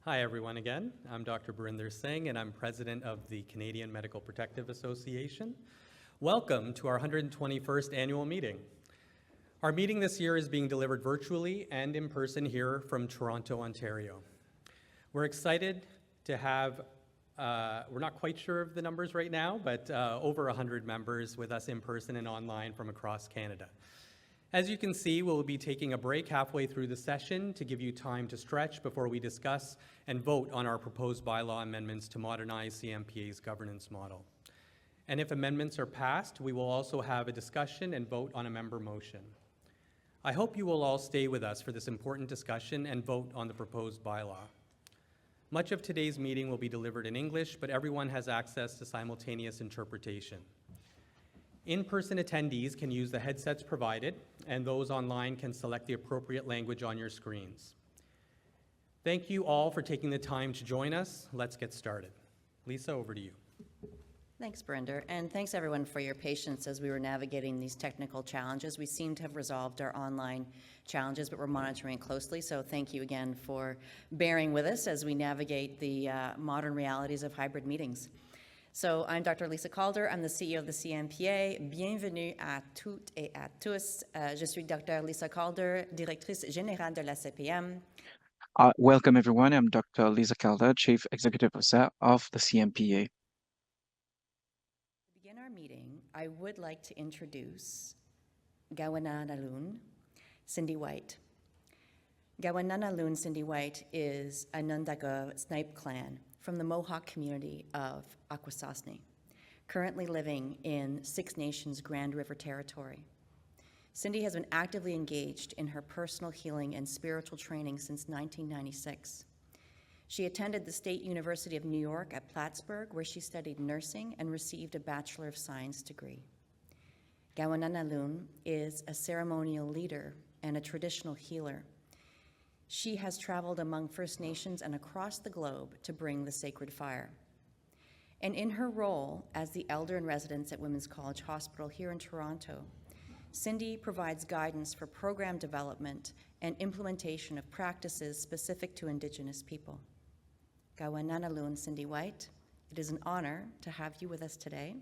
Hi everyone again. I'm Dr. Barinder Singh and I'm president of the Canadian Medical Protective Association. Welcome to our 121st annual meeting. Our meeting this year is being delivered virtually and in person here from Toronto, Ontario. We're excited to have, we're not quite sure of the numbers right now, but over 100 members with us in person and online from across Canada. As you can see, we'll be taking a break halfway through the session to give you time to stretch before we discuss and vote on our proposed bylaw amendments to modernize CMPA's governance model. And if amendments are passed, we will also have a discussion and vote on a member motion. I hope you will all stay with us for this important discussion and vote on the proposed bylaw. Much of today's meeting will be delivered in English, but everyone has access to simultaneous interpretation. In-person attendees can use the headsets provided, and those online can select the appropriate language on your screens. Thank you all for taking the time to join us. Let's get started. Lisa, over to you. Thanks, Barinder, and thanks everyone for your patience as we were navigating these technical challenges. We seem to have resolved our online challenges, but we're monitoring it closely, so thank you again for bearing with us as we navigate the modern realities of hybrid meetings. So I'm Dr. Lisa Calder, I'm the CEO of the CMPA. Bienvenue à toutes et à tous. Je suis Dr. Lisa Calder, directrice générale de la CPM. Welcome everyone, I'm Dr. Lisa Calder, Chief Executive Officer of the CMPA. To begin our meeting, I would like to introduce Kawennanoron Cindy White. Kawennanoron Cindy White is a Nundaga Snipe clan from the Mohawk community of Akwesasne, currently living in Six Nations Grand River Territory. Cindy has been actively engaged in her personal healing and spiritual training since 1996. She attended the State University of New York at Plattsburgh, where she studied nursing and received a Bachelor of Science degree. Kawennanoron is a ceremonial leader and a traditional healer. She has traveled among First Nations and across the globe to bring the sacred fire. And in her role as the elder in residence at Women's College Hospital here in Toronto, Cindy provides guidance for program development and implementation of practices specific to Indigenous people. Kawennanoron Cindy White, it is an honor to have you with us today,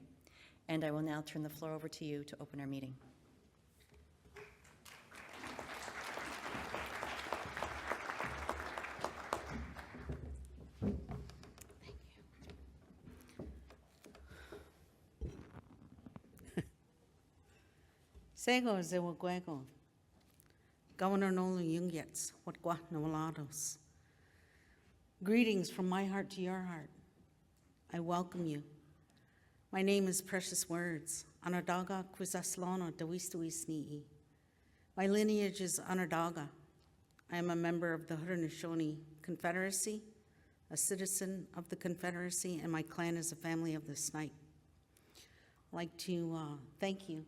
and I will now turn the floor over to you to open our meeting. Sego zewaguego, Kawennanoron Jungyets, Watgwa Nawalados. Greetings from my heart to your heart. I welcome you. My name is Precious Words, Anadaga Kwizaslano Dawistawisnii. My lineage is Onondaga. I am a member of the Haudenosaunee Confederacy, a citizen of the Confederacy, and my clan is a family of the Snipe. I'd like to thank you,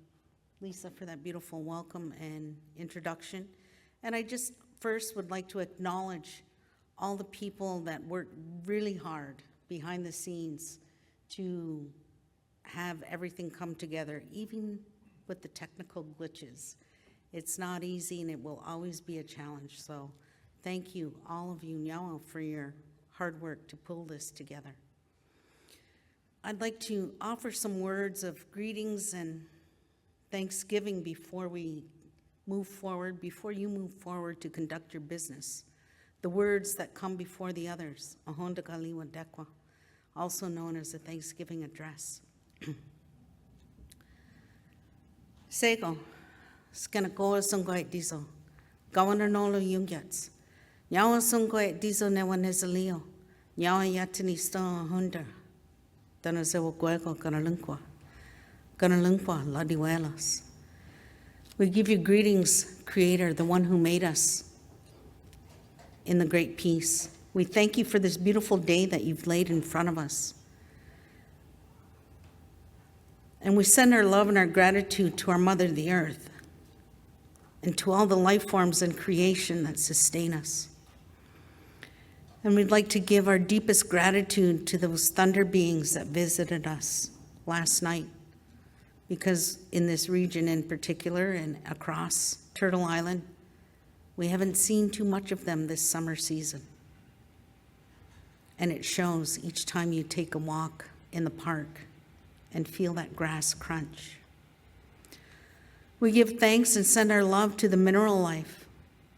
Lisa, for that beautiful welcome and introduction. And I just first would like to acknowledge all the people that worked really hard behind the scenes to have everything come together, even with the technical glitches. It's not easy and it will always be a challenge. So thank you, all of you, Nyawa, for your hard work to pull this together. I'd like to offer some words of greetings and Thanksgiving before we move forward, before you move forward to conduct your business. The words that come before the others, Ahonda Kaliwa Dekwa, also known as the Thanksgiving Address. Sego, Skanakoa Sungoit Diesel, Kawennanoron Jungyets, Nyawa Sungoit Diesel Newanezalio, Nyawa Yatini Stone Hunda, Danazewa Guego Kanalunkwa. Ladiwelas. We give you greetings, Creator, the one who made us in the great peace. We thank you for this beautiful day that you've laid in front of us. And we send our love and our gratitude to our Mother, the Earth, and to all the life forms in creation that sustain us. And we'd like to give our deepest gratitude to those thunder beings that visited us last night, because in this region in particular and across Turtle Island, we haven't seen too much of them this summer season. and it shows each time you take a walk in the park and feel that grass crunch. We give thanks and send our love to the mineral life,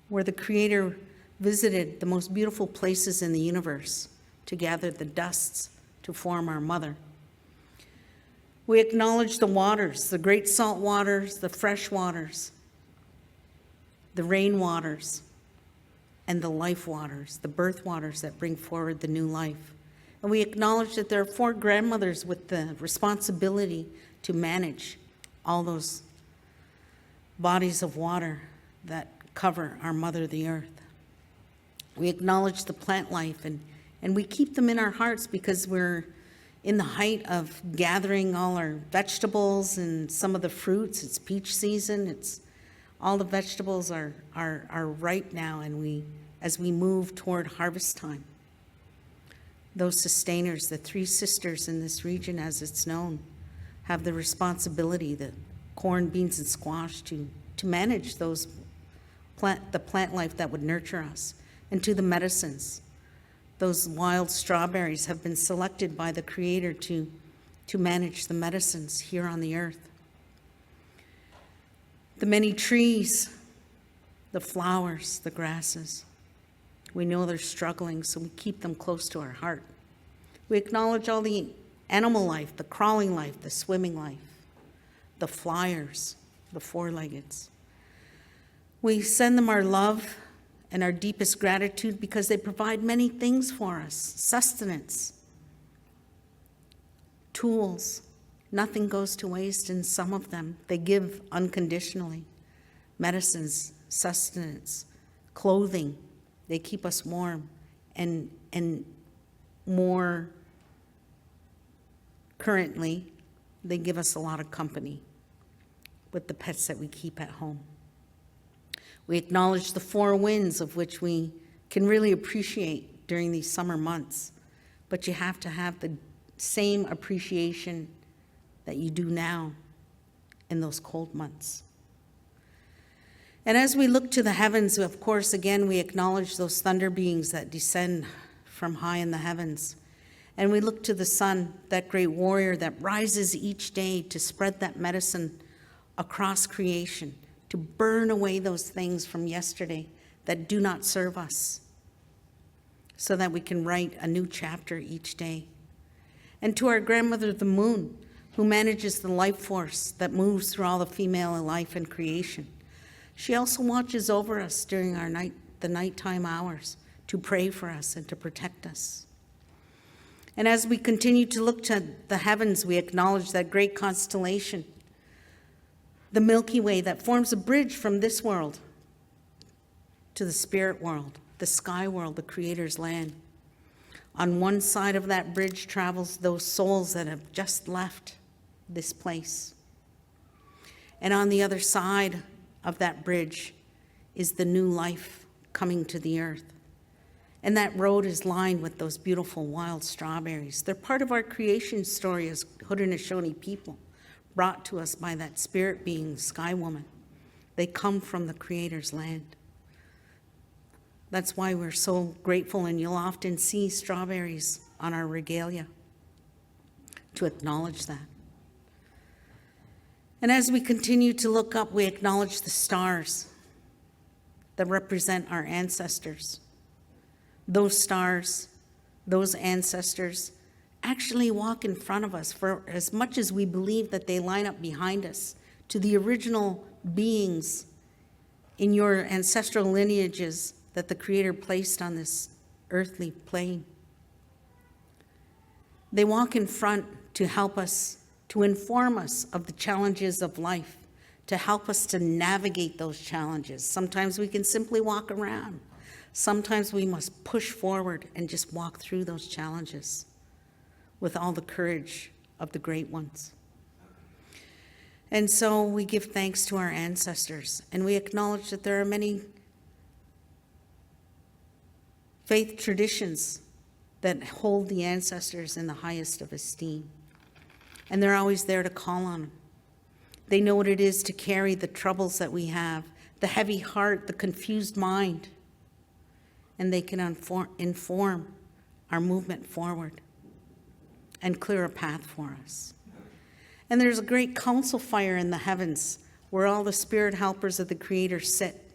where the Creator visited the most beautiful places in the universe to gather the dusts to form our mother. We acknowledge the waters, the great salt waters, the fresh waters, the rain waters, and the life waters, the birth waters that bring forward the new life. And we acknowledge that there are 4 grandmothers with the responsibility to manage all those bodies of water that cover our mother, the earth. We acknowledge the plant life, and we keep them in our hearts because we're in the height of gathering all our vegetables and some of the fruits. It's peach season. All the vegetables are ripe now, and as we move toward harvest time. Those sustainers, the 3 sisters in this region, as it's known, have the responsibility, the corn, beans, and squash, to manage the plant life that would nurture us, and to the medicines. Those wild strawberries have been selected by the Creator to manage the medicines here on the earth. The many trees, the flowers, the grasses. We know they're struggling, so we keep them close to our heart. We acknowledge all the animal life, the crawling life, the swimming life, the flyers, the 4-leggeds. We send them our love and our deepest gratitude because they provide many things for us: sustenance, tools. Nothing goes to waste in some of them. They give unconditionally. Medicines, sustenance, clothing. They keep us warm, and more currently, they give us a lot of company with the pets that we keep at home. We acknowledge the 4 winds, of which we can really appreciate during these summer months, but you have to have the same appreciation that you do now in those cold months. And as we look to the heavens, of course, again, we acknowledge those thunder beings that descend from high in the heavens. And we look to the sun, that great warrior that rises each day to spread that medicine across creation, to burn away those things from yesterday that do not serve us, so that we can write a new chapter each day. And to our grandmother, the moon, who manages the life force that moves through all the female life and creation. She also watches over us during the nighttime hours to pray for us and to protect us. And as we continue to look to the heavens, we acknowledge that great constellation, the Milky Way, that forms a bridge from this world to the spirit world, the sky world, the Creator's land. On one side of that bridge travels those souls that have just left this place. And on the other side of that bridge is the new life coming to the earth. And that road is lined with those beautiful wild strawberries. They're part of our creation story as Haudenosaunee people, brought to us by that spirit being, Sky Woman. They come from the Creator's land. That's why we're so grateful, and you'll often see strawberries on our regalia to acknowledge that. And as we continue to look up, we acknowledge the stars that represent our ancestors. Those stars, those ancestors, actually walk in front of us for as much as we believe that they line up behind us to the original beings in your ancestral lineages that the Creator placed on this earthly plane. They walk in front to help us, to inform us of the challenges of life, to help us to navigate those challenges. Sometimes we can simply walk around. Sometimes we must push forward and just walk through those challenges with all the courage of the great ones. And so we give thanks to our ancestors, and we acknowledge that there are many faith traditions that hold the ancestors in the highest of esteem. And they're always there to call on them. They know what it is to carry the troubles that we have, the heavy heart, the confused mind. And they can inform our movement forward and clear a path for us. And there's a great council fire in the heavens where all the spirit helpers of the Creator sit,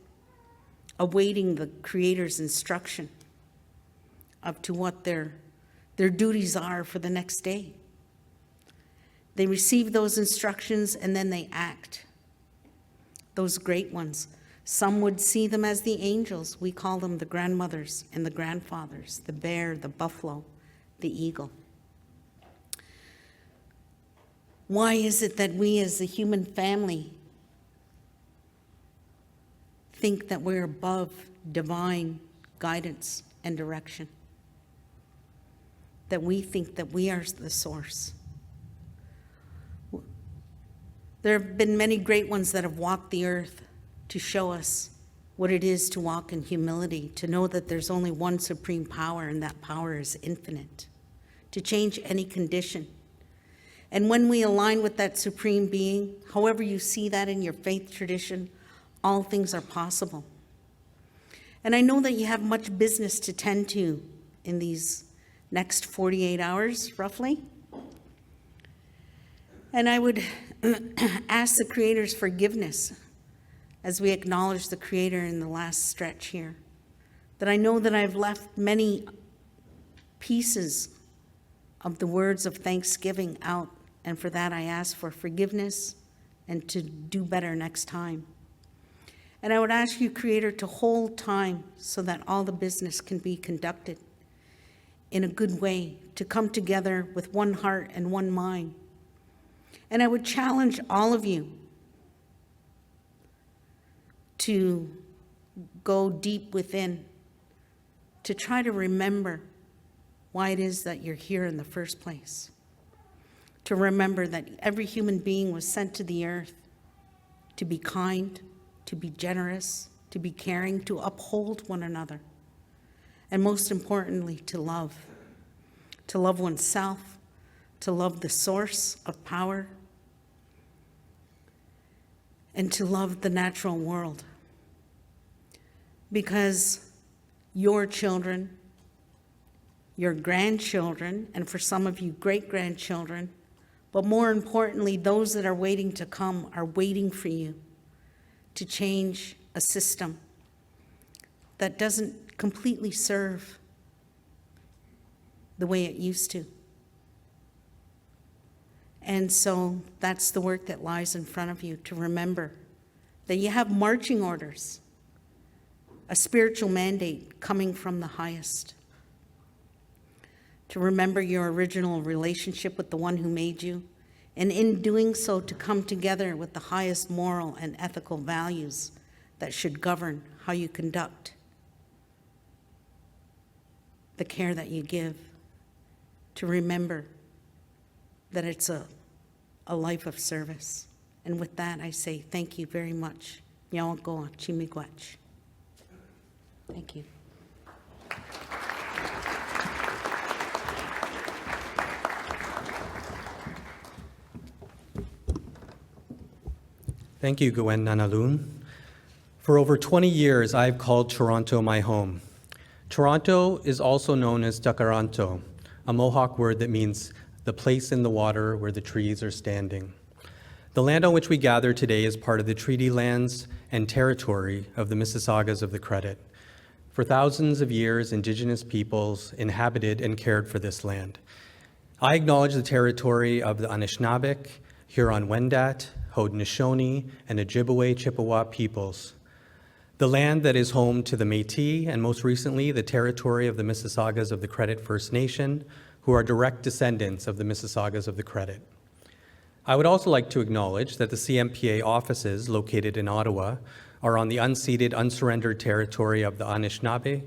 awaiting the Creator's instruction up to what their duties are for the next day. They receive those instructions and then they act. Those great ones. Some would see them as the angels. We call them the grandmothers and the grandfathers, the bear, the buffalo, the eagle. Why is it that we as a human family think that we're above divine guidance and direction? That we think that we are the source? There have been many great ones that have walked the earth to show us what it is to walk in humility, to know that there's only one supreme power and that power is infinite, to change any condition. And when we align with that supreme being, however you see that in your faith tradition, all things are possible. And I know that you have much business to tend to in these next 48 hours, roughly. And I would ask the Creator's forgiveness as we acknowledge the Creator in the last stretch here, that I know that I've left many pieces of the words of thanksgiving out, and for that I ask for forgiveness and to do better next time. And I would ask you, Creator, to hold time so that all the business can be conducted in a good way, to come together with one heart and one mind. And I would challenge all of you to go deep within, to try to remember why it is that you're here in the first place. To remember that every human being was sent to the earth to be kind, to be generous, to be caring, to uphold one another, and most importantly, to love oneself, to love the source of power, and to love the natural world. Because your children, your grandchildren, and for some of you, great-grandchildren, but more importantly, those that are waiting to come are waiting for you to change a system that doesn't completely serve the way it used to. And so that's the work that lies in front of you, to remember that you have marching orders, a spiritual mandate coming from the highest. To remember your original relationship with the one who made you, and in doing so, to come together with the highest moral and ethical values that should govern how you conduct the care that you give. To remember that it's a life of service. And with that, I say thank you very much. Yawagoa Chimigwach. Thank you. Thank you, Kawennanoron. For over 20 years, I've called Toronto my home. Toronto is also known as Takaranto, a Mohawk word that means the place in the water where the trees are standing. The land on which we gather today is part of the treaty lands and territory of the Mississaugas of the Credit. For thousands of years, Indigenous peoples inhabited and cared for this land. I acknowledge the territory of the Anishinaabeg, Huron-Wendat, Haudenosaunee, and Ojibwe Chippewa peoples. The land that is home to the Métis, and most recently, the territory of the Mississaugas of the Credit First Nation, who are direct descendants of the Mississaugas of the Credit. I would also like to acknowledge that the CMPA offices located in Ottawa are on the unceded, unsurrendered territory of the Anishinaabe,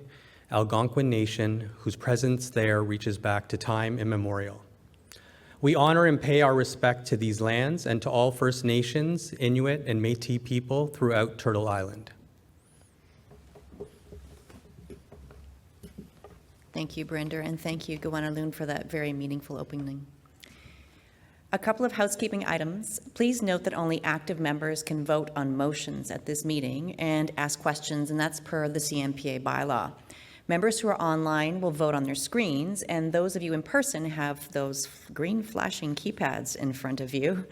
Algonquin Nation, whose presence there reaches back to time immemorial. We honor and pay our respect to these lands and to all First Nations, Inuit, and Métis people throughout Turtle Island. Thank you, Brinder, and thank you, Kawennanoron, for that very meaningful opening. A couple of housekeeping items. Please note that only active members can vote on motions at this meeting and ask questions, and that's per the CMPA bylaw. Members who are online will vote on their screens, and those of you in person have those green flashing keypads in front of you.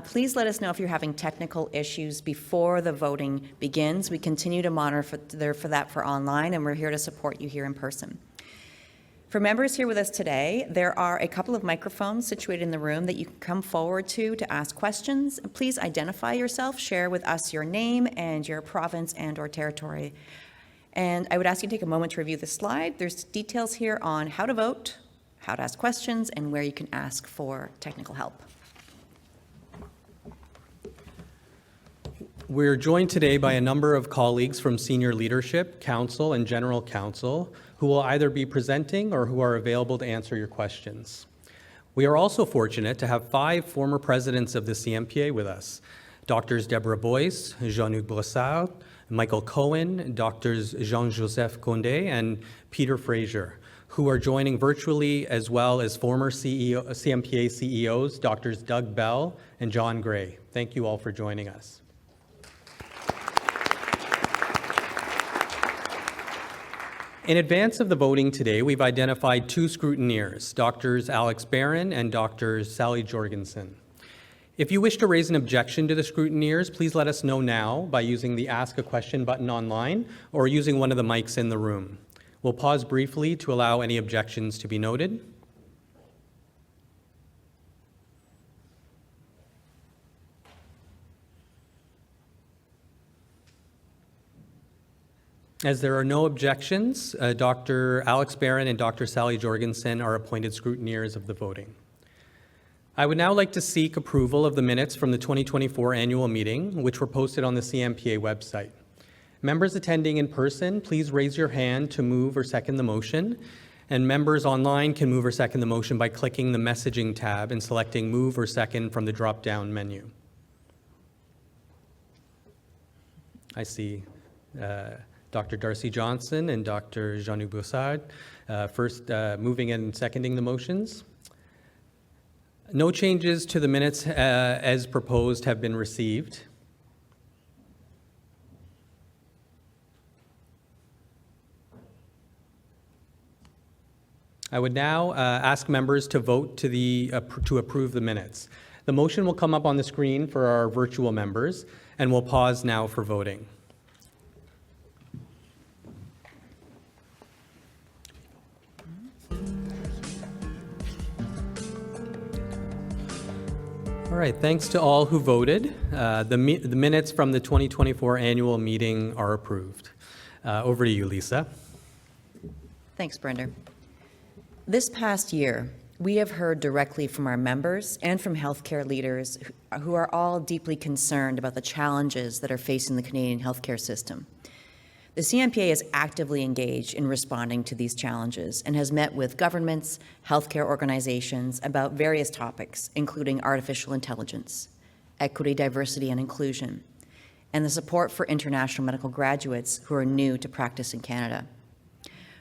Please let us know if you're having technical issues before the voting begins. We continue to monitor for that for online, and we're here to support you here in person. For members here with us today, there are a couple of microphones situated in the room that you can come forward to ask questions. Please identify yourself, share with us your name and your province and/or territory. And I would ask you to take a moment to review the slide. There's details here on how to vote, how to ask questions, and where you can ask for technical help. We're joined today by a number of colleagues from senior leadership, council, and general counsel who will either be presenting or who are available to answer your questions. We are also fortunate to have 5 former presidents of the CMPA with us: Drs. Deborah Boyce, Jean-Luc Brossard, Michael Cohen, Drs. Jean-Joseph Condé, and Peter Fraser, who are joining virtually, as well as former CMPA CEOs, Drs. Doug Bell and John Gray. Thank you all for joining us. In advance of the voting today, we've identified 2 scrutineers, Drs. Alex Barron and Dr. Sally Jorgensen. If you wish to raise an objection to the scrutineers, please let us know now by using the Ask a Question button online or using one of the mics in the room. We'll pause briefly to allow any objections to be noted. As there are no objections, Dr. Alex Barron and Dr. Sally Jorgensen are appointed scrutineers of the voting. I would now like to seek approval of the minutes from the 2024 annual meeting, which were posted on the CMPA website. Members attending in person, please raise your hand to move or second the motion, and members online can move or second the motion by clicking the messaging tab and selecting move or second from the drop-down menu. I see Dr. Darcy Johnson and Dr. Jean-Luc Brossard first moving and seconding the motions. No changes to the minutes as proposed have been received. I would now ask members to vote to approve the minutes. The motion will come up on the screen for our virtual members, and we'll pause now for voting. All right, thanks to all who voted. The minutes from the 2024 annual meeting are approved. Over to you, Lisa. Thanks, Brenda. This past year, we have heard directly from our members and from healthcare leaders who are all deeply concerned about the challenges that are facing the Canadian healthcare system. The CMPA is actively engaged in responding to these challenges and has met with governments, healthcare organizations about various topics, including artificial intelligence, equity, diversity, and inclusion, and the support for international medical graduates who are new to practice in Canada.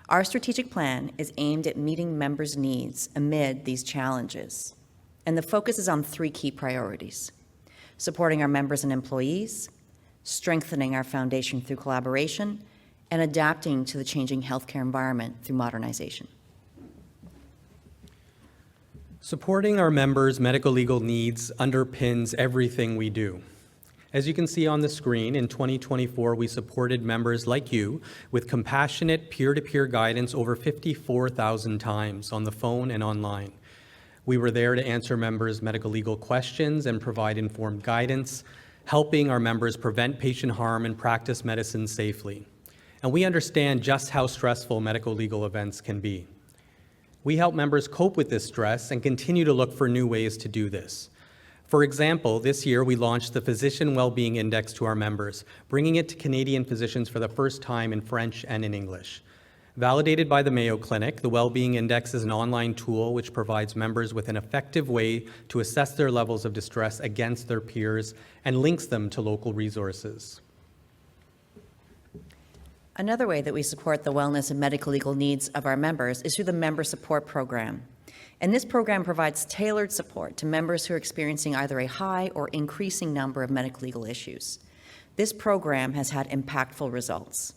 Our strategic plan is aimed at meeting members' needs amid these challenges, and the focus is on 3 key priorities: supporting our members and employees, strengthening our foundation through collaboration, and adapting to the changing healthcare environment through modernization. Supporting our members' medico-legal needs underpins everything we do. As you can see on the screen, in 2024, we supported members like you with compassionate peer-to-peer guidance over 54,000 times on the phone and online. We were there to answer members' medico-legal questions and provide informed guidance, helping our members prevent patient harm and practice medicine safely. And we understand just how stressful medico-legal events can be. We help members cope with this stress and continue to look for new ways to do this. For example, this year we launched the Physician Wellbeing Index to our members, bringing it to Canadian physicians for the first time in French and in English. Validated by the Mayo Clinic, the Wellbeing Index is an online tool which provides members with an effective way to assess their levels of distress against their peers and links them to local resources. Another way that we support the wellness and medical legal needs of our members is through the Member Support Program. And this program provides tailored support to members who are experiencing either a high or increasing number of medical legal issues. This program has had impactful results.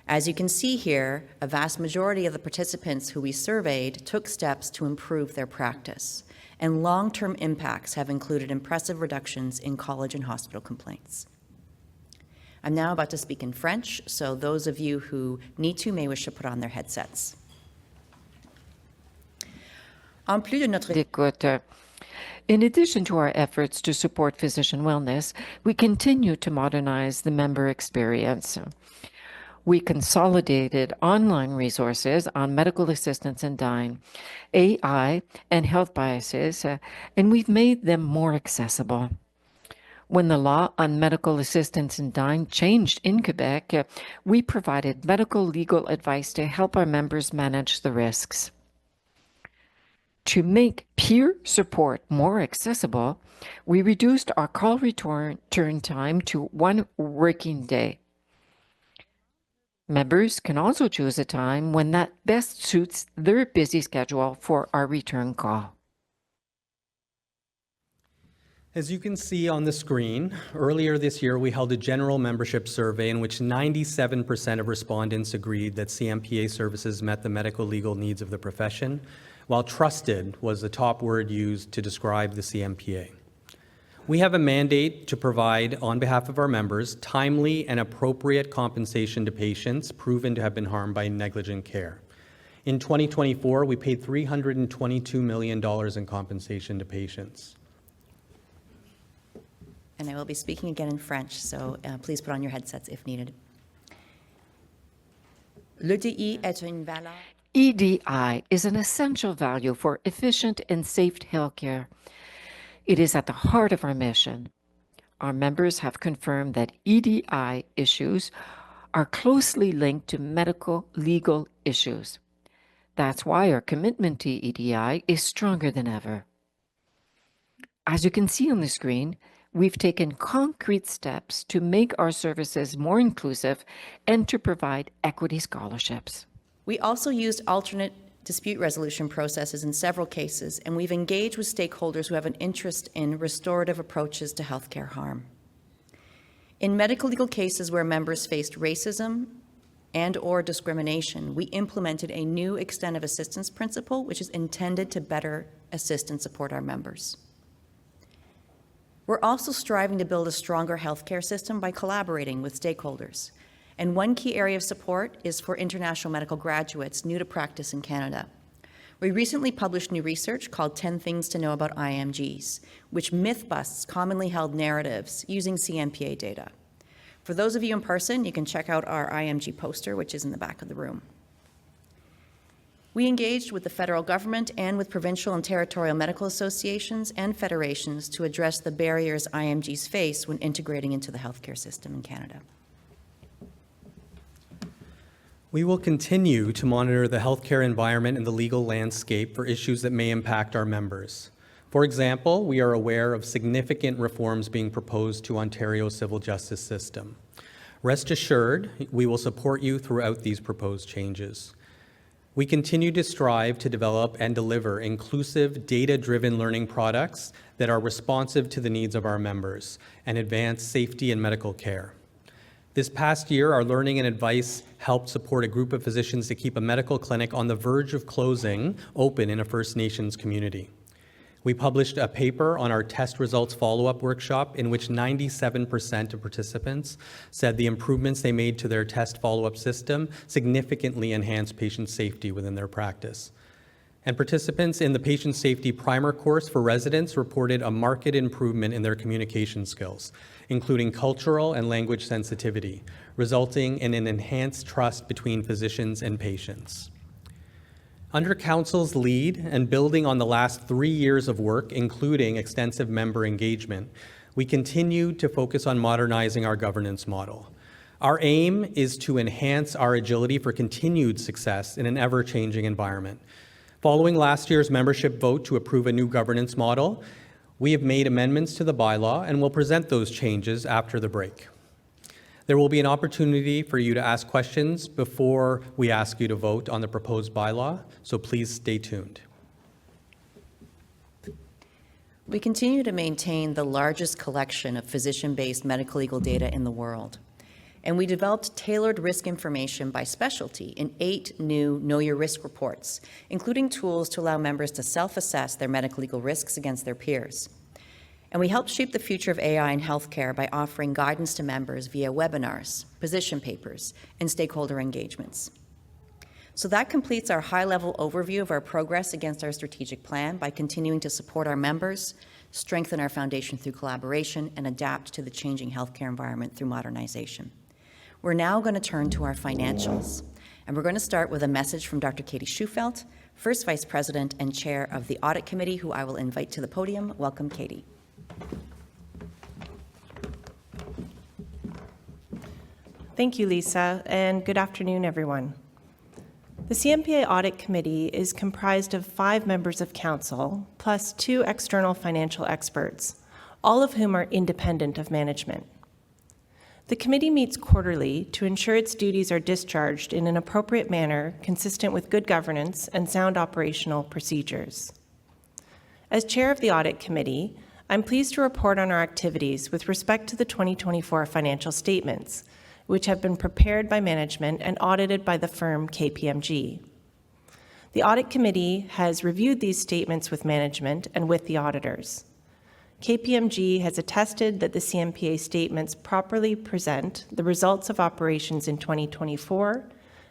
As you can see here, a vast majority of the participants who we surveyed took steps to improve their practice, and long-term impacts have included impressive reductions in college and hospital complaints. I'm now about to speak in French, so those of you who need to may wish to put on their headsets. En plus de notre d'écoute. In addition to our efforts to support physician wellness, we continue to modernize the member experience. We consolidated online resources on medical assistance in dying, AI, and health biases, and we've made them more accessible. When the law on medical assistance in dying changed in Quebec, we provided medical legal advice to help our members manage the risks. To make peer support more accessible, we reduced our call return time to 1 working day. Members can also choose a time when that best suits their busy schedule for our return call. As you can see on the screen, earlier this year we held a general membership survey in which 97% of respondents agreed that CMPA services met the medical legal needs of the profession, while trusted was the top word used to describe the CMPA. We have a mandate to provide, on behalf of our members, timely and appropriate compensation to patients proven to have been harmed by negligent care. In 2024, we paid $322 million in compensation to patients. And I will be speaking again in French, so please put on your headsets if needed. L'EDI est une valeur. EDI is an essential value for efficient and safe healthcare. It is at the heart of our mission. Our members have confirmed that EDI issues are closely linked to medical legal issues. That's why our commitment to EDI is stronger than ever. As you can see on the screen, we've taken concrete steps to make our services more inclusive and to provide equity scholarships. We also used alternate dispute resolution processes in several cases, and we've engaged with stakeholders who have an interest in restorative approaches to healthcare harm. In medical legal cases where members faced racism and/or discrimination, we implemented a new extent of assistance principle, which is intended to better assist and support our members. We're also striving to build a stronger healthcare system by collaborating with stakeholders. And one key area of support is for international medical graduates new to practice in Canada. We recently published new research called 10 Things to Know About IMGs, which myth-busts commonly held narratives using CMPA data. For those of you in person, you can check out our IMG poster, which is in the back of the room. We engaged with the federal government and with provincial and territorial medical associations and federations to address the barriers IMGs face when integrating into the healthcare system in Canada. We will continue to monitor the healthcare environment and the legal landscape for issues that may impact our members. For example, we are aware of significant reforms being proposed to Ontario's civil justice system. Rest assured, we will support you throughout these proposed changes. We continue to strive to develop and deliver inclusive, data-driven learning products that are responsive to the needs of our members and advance safety and medical care. This past year, our learning and advice helped support a group of physicians to keep a medical clinic on the verge of closing open in a First Nations community. We published a paper on our test results follow-up workshop in which 97% of participants said the improvements they made to their test follow-up system significantly enhanced patient safety within their practice. And participants in the patient safety primer course for residents reported a marked improvement in their communication skills, including cultural and language sensitivity, resulting in an enhanced trust between physicians and patients. Under Council's lead and building on the last 3 years of work, including extensive member engagement, we continue to focus on modernizing our governance model. Our aim is to enhance our agility for continued success in an ever-changing environment. Following last year's membership vote to approve a new governance model, we have made amendments to the bylaw and will present those changes after the break. There will be an opportunity for you to ask questions before we ask you to vote on the proposed bylaw, so please stay tuned. We continue to maintain the largest collection of physician-based medical legal data in the world. and we developed tailored risk information by specialty in 8 new Know Your Risk reports, including tools to allow members to self-assess their medical legal risks against their peers. And we helped shape the future of AI in healthcare by offering guidance to members via webinars, position papers, and stakeholder engagements. So that completes our high-level overview of our progress against our strategic plan by continuing to support our members, strengthen our foundation through collaboration, and adapt to the changing healthcare environment through modernization. We're now going to turn to our financials, and we're going to start with a message from Dr. Katie Schufelt, First Vice President and Chair of the Audit Committee, who I will invite to the podium. Welcome, Katie. Thank you, Lisa, and good afternoon, everyone. The CMPA Audit Committee is comprised of 5 members of council, plus 2 external financial experts, all of whom are independent of management. The committee meets quarterly to ensure its duties are discharged in an appropriate manner consistent with good governance and sound operational procedures. As chair of the Audit Committee, I'm pleased to report on our activities with respect to the 2024 financial statements, which have been prepared by management and audited by the firm KPMG. The Audit Committee has reviewed these statements with management and with the auditors. KPMG has attested that the CMPA statements properly present the results of operations in 2024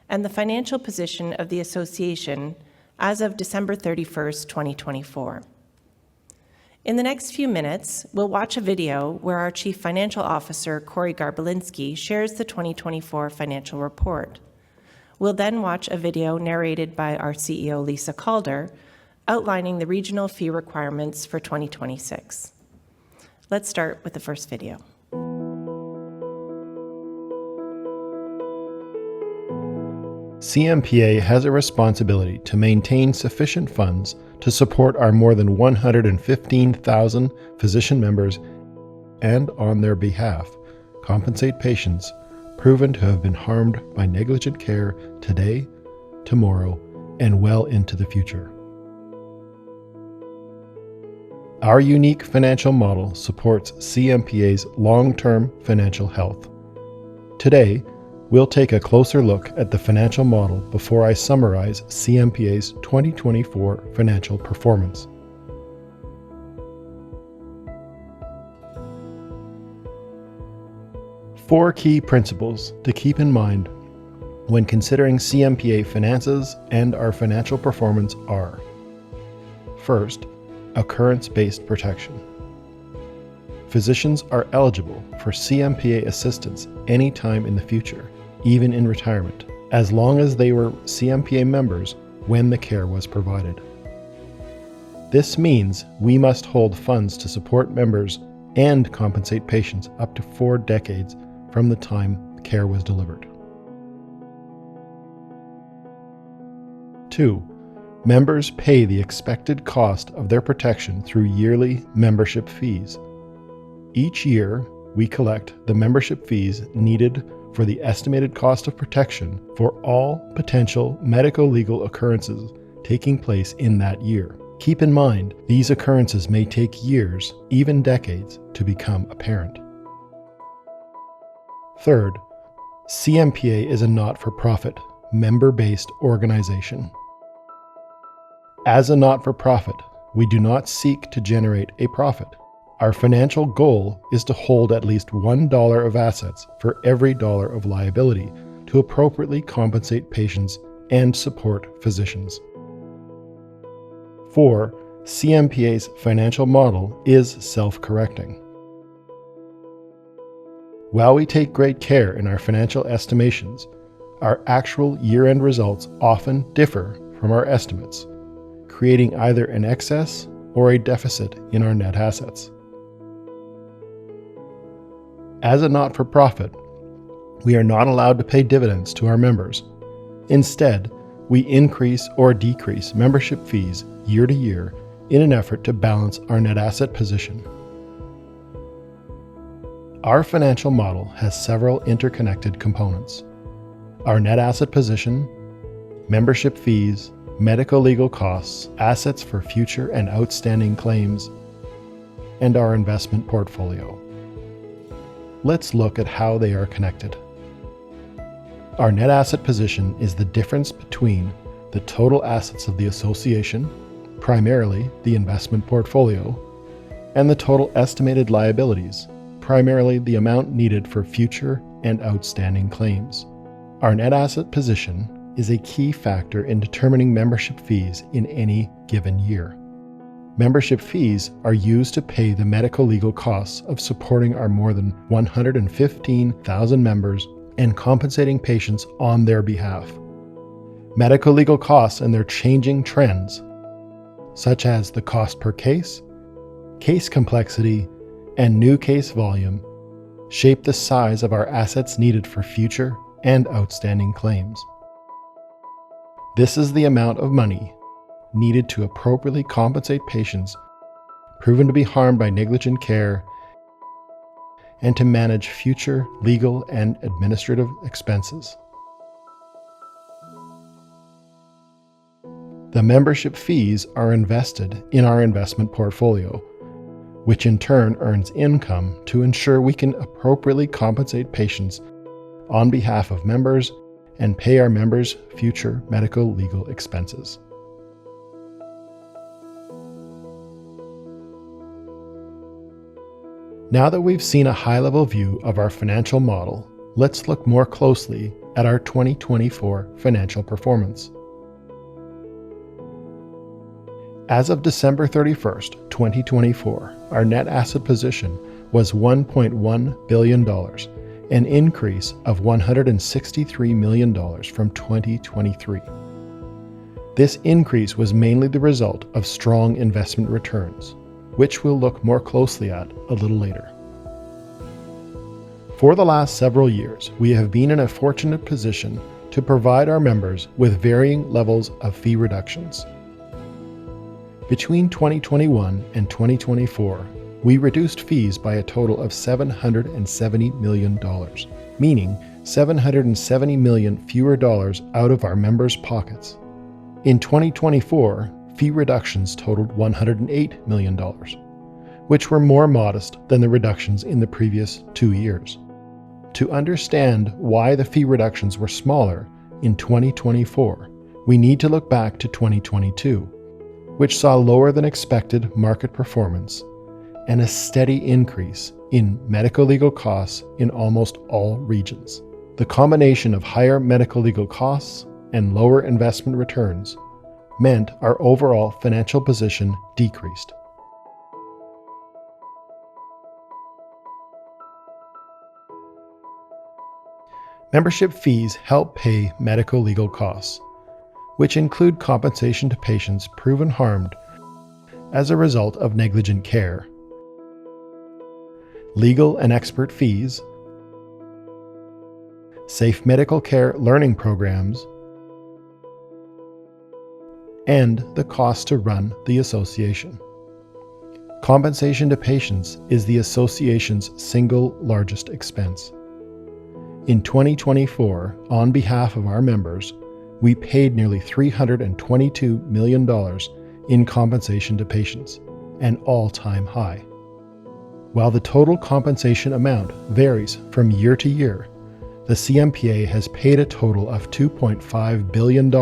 and the financial position of the association as of December 31st, 2024. In the next few minutes, we'll watch a video where our Chief Financial Officer, Corey Garbalinski, shares the 2024 financial report. We'll then watch a video narrated by our CEO, Lisa Calder, outlining the regional fee requirements for 2026. Let's start with the first video. CMPA has a responsibility to maintain sufficient funds to support our more than 115,000 physician members and, on their behalf, compensate patients proven to have been harmed by negligent care today, tomorrow, and well into the future. Our unique financial model supports CMPA's long-term financial health. Today, we'll take a closer look at the financial model before I summarize CMPA's 2024 financial performance. Four key principles to keep in mind when considering CMPA finances and our financial performance are: first, occurrence-based protection. Physicians are eligible for CMPA assistance anytime in the future, even in retirement, as long as they were CMPA members when the care was provided. This means we must hold funds to support members and compensate patients up to 4 decades from the time care was delivered. 2. Members pay the expected cost of their protection through yearly membership fees. Each year, we collect the membership fees needed for the estimated cost of protection for all potential medico-legal occurrences taking place in that year. Keep in mind, these occurrences may take years, even decades, to become apparent. Third, CMPA is a not-for-profit, member-based organization. As a not-for-profit, we do not seek to generate a profit. Our financial goal is to hold at least $1 of assets for every dollar of liability to appropriately compensate patients and support physicians. 4. CMPA's financial model is self-correcting. While we take great care in our financial estimations, our actual year-end results often differ from our estimates, creating either an excess or a deficit in our net assets. As a not-for-profit, we are not allowed to pay dividends to our members. Instead, we increase or decrease membership fees year to year in an effort to balance our net asset position. Our financial model has several interconnected components: our net asset position, membership fees, medico-legal costs, assets for future and outstanding claims, and our investment portfolio. Let's look at how they are connected. Our net asset position is the difference between the total assets of the association, primarily the investment portfolio, and the total estimated liabilities, primarily the amount needed for future and outstanding claims. Our net asset position is a key factor in determining membership fees in any given year. Membership fees are used to pay the medico-legal costs of supporting our more than 115,000 members and compensating patients on their behalf. Medico-legal costs and their changing trends, such as the cost per case, case complexity, and new case volume, shape the size of our assets needed for future and outstanding claims. This is the amount of money needed to appropriately compensate patients proven to be harmed by negligent care and to manage future legal and administrative expenses. The membership fees are invested in our investment portfolio, which in turn earns income to ensure we can appropriately compensate patients on behalf of members and pay our members' future medical legal expenses. Now that we've seen a high-level view of our financial model, let's look more closely at our 2024 financial performance. As of December 31st, 2024, our net asset position was $1.1 billion, an increase of $163 million from 2023. This increase was mainly the result of strong investment returns, which we'll look more closely at a little later. For the last several years, we have been in a fortunate position to provide our members with varying levels of fee reductions. Between 2021 and 2024, we reduced fees by a total of $770 million, meaning $770 million fewer dollars out of our members' pockets. In 2024, fee reductions totaled $108 million, which were more modest than the reductions in the previous 2 years. To understand why the fee reductions were smaller in 2024, we need to look back to 2022, which saw lower than expected market performance and a steady increase in medico-legal costs in almost all regions. The combination of higher medico-legal costs and lower investment returns meant our overall financial position decreased. Membership fees help pay medico-legal costs, which include compensation to patients proven harmed as a result of negligent care, legal and expert fees, safe medical care learning programs, and the cost to run the association. Compensation to patients is the association's single largest expense. In 2024, on behalf of our members, we paid nearly $322 million in compensation to patients, an all-time high. While the total compensation amount varies from year to year, the CMPA has paid a total of $2.5 billion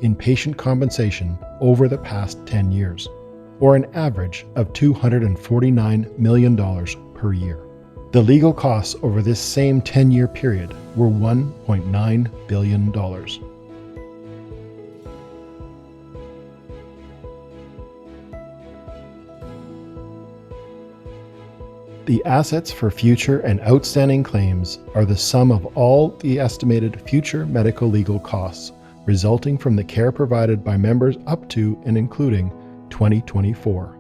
in patient compensation over the past 10 years, or an average of $249 million per year. The legal costs over this same 10-year period were $1.9 billion. The assets for future and outstanding claims are the sum of all the estimated future medical legal costs resulting from the care provided by members up to and including 2024.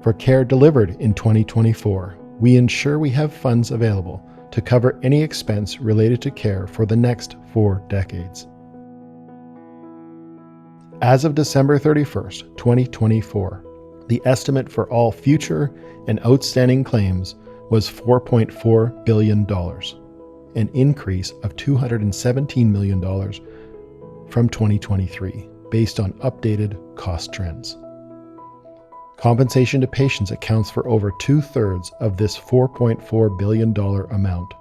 For care delivered in 2024, we ensure we have funds available to cover any expense related to care for the next 4 decades. As of December 31st, 2024, the estimate for all future and outstanding claims was $4.4 billion, an increase of $217 million from 2023, based on updated cost trends. Compensation to patients accounts for over 2/3 of this $4.4 billion amount.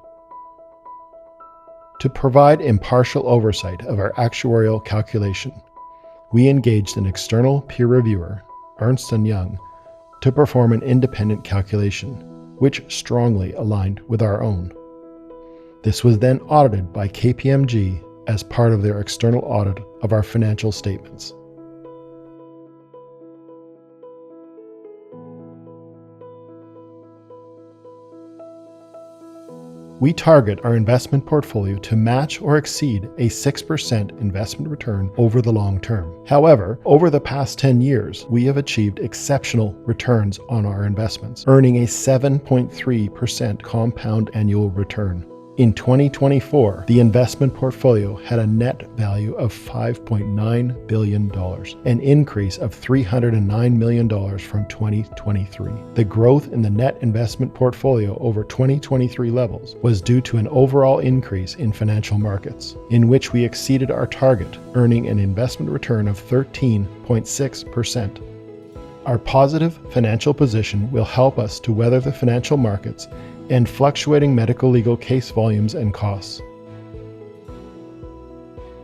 To provide impartial oversight of our actuarial calculation, we engaged an external peer reviewer, Ernst & Young, to perform an independent calculation, which strongly aligned with our own. This was then audited by KPMG as part of their external audit of our financial statements. We target our investment portfolio to match or exceed a 6% investment return over the long term. However, over the past 10 years, we have achieved exceptional returns on our investments, earning a 7.3% compound annual return. In 2024, the investment portfolio had a net value of $5.9 billion, an increase of $309 million from 2023. The growth in the net investment portfolio over 2023 levels was due to an overall increase in financial markets, in which we exceeded our target, earning an investment return of 13.6%. Our positive financial position will help us to weather the financial markets and fluctuating medico-legal case volumes and costs.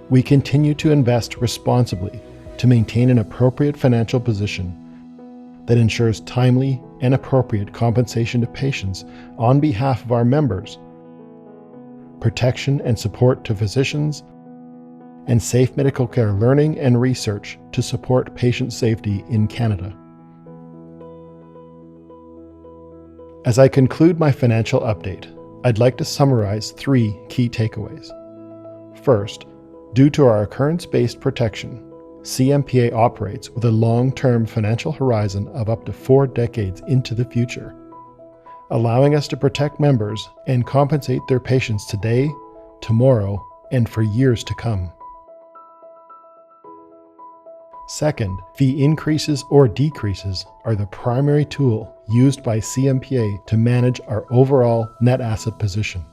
We continue to invest responsibly to maintain an appropriate financial position that ensures timely and appropriate compensation to patients on behalf of our members, protection and support to physicians, and safe medical care learning and research to support patient safety in Canada. As I conclude my financial update, I'd like to summarize 3 key takeaways. First, due to our occurrence-based protection, CMPA operates with a long-term financial horizon of up to 4 decades into the future, allowing us to protect members and compensate their patients today, tomorrow, and for years to come. Second, fee increases or decreases are the primary tool used by CMPA to manage our overall net asset position.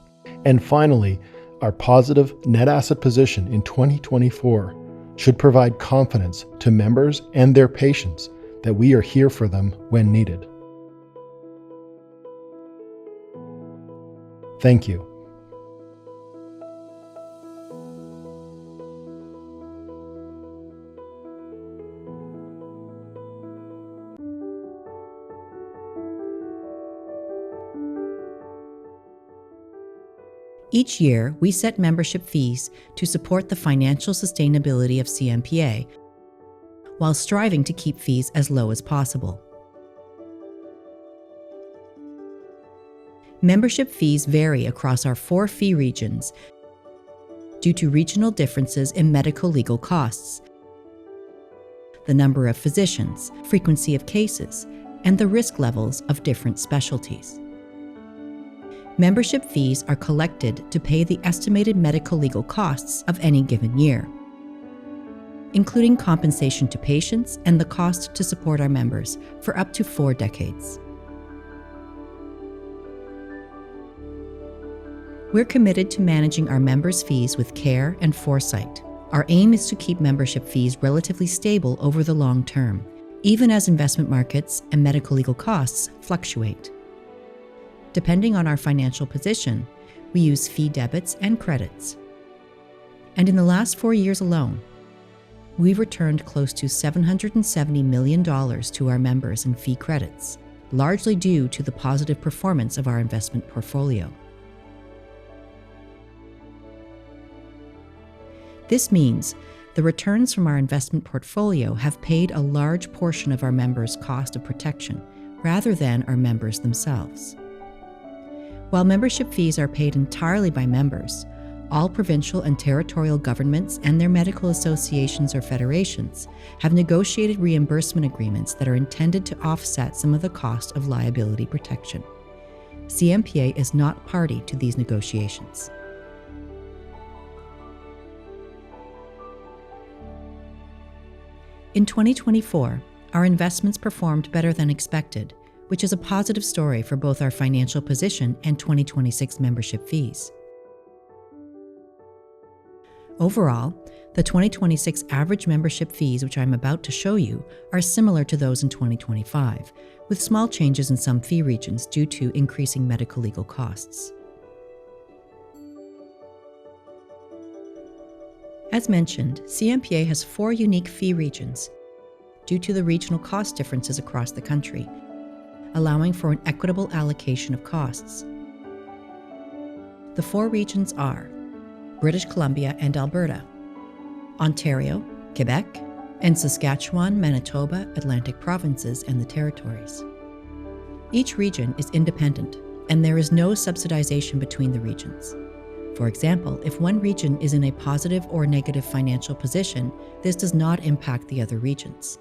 And finally, our positive net asset position in 2024 should provide confidence to members and their patients that we are here for them when needed. Thank you. Each year, we set membership fees to support the financial sustainability of CMPA, while striving to keep fees as low as possible. Membership fees vary across our 4 fee regions due to regional differences in medico-legal costs, the number of physicians, frequency of cases, and the risk levels of different specialties. Membership fees are collected to pay the estimated medico-legal costs of any given year, including compensation to patients and the cost to support our members for up to 4 decades. We're committed to managing our members' fees with care and foresight. Our aim is to keep membership fees relatively stable over the long term, even as investment markets and medico-legal costs fluctuate. Depending on our financial position, we use fee debits and credits. And in the last 4 years alone, we've returned close to $770 million to our members in fee credits, largely due to the positive performance of our investment portfolio. This means the returns from our investment portfolio have paid a large portion of our members' cost of protection, rather than our members themselves. While membership fees are paid entirely by members, all provincial and territorial governments and their medical associations or federations have negotiated reimbursement agreements that are intended to offset some of the cost of liability protection. CMPA is not party to these negotiations. In 2024, our investments performed better than expected, which is a positive story for both our financial position and 2026 membership fees. Overall, the 2026 average membership fees, which I'm about to show you, are similar to those in 2025, with small changes in some fee regions due to increasing medico-legal costs. As mentioned, CMPA has 4 unique fee regions due to the regional cost differences across the country, allowing for an equitable allocation of costs. The 4 regions are British Columbia and Alberta, Ontario, Québec, and Saskatchewan, Manitoba, Atlantic provinces, and the territories. Each region is independent, and there is no subsidization between the regions. For example, if one region is in a positive or negative financial position, this does not impact the other regions.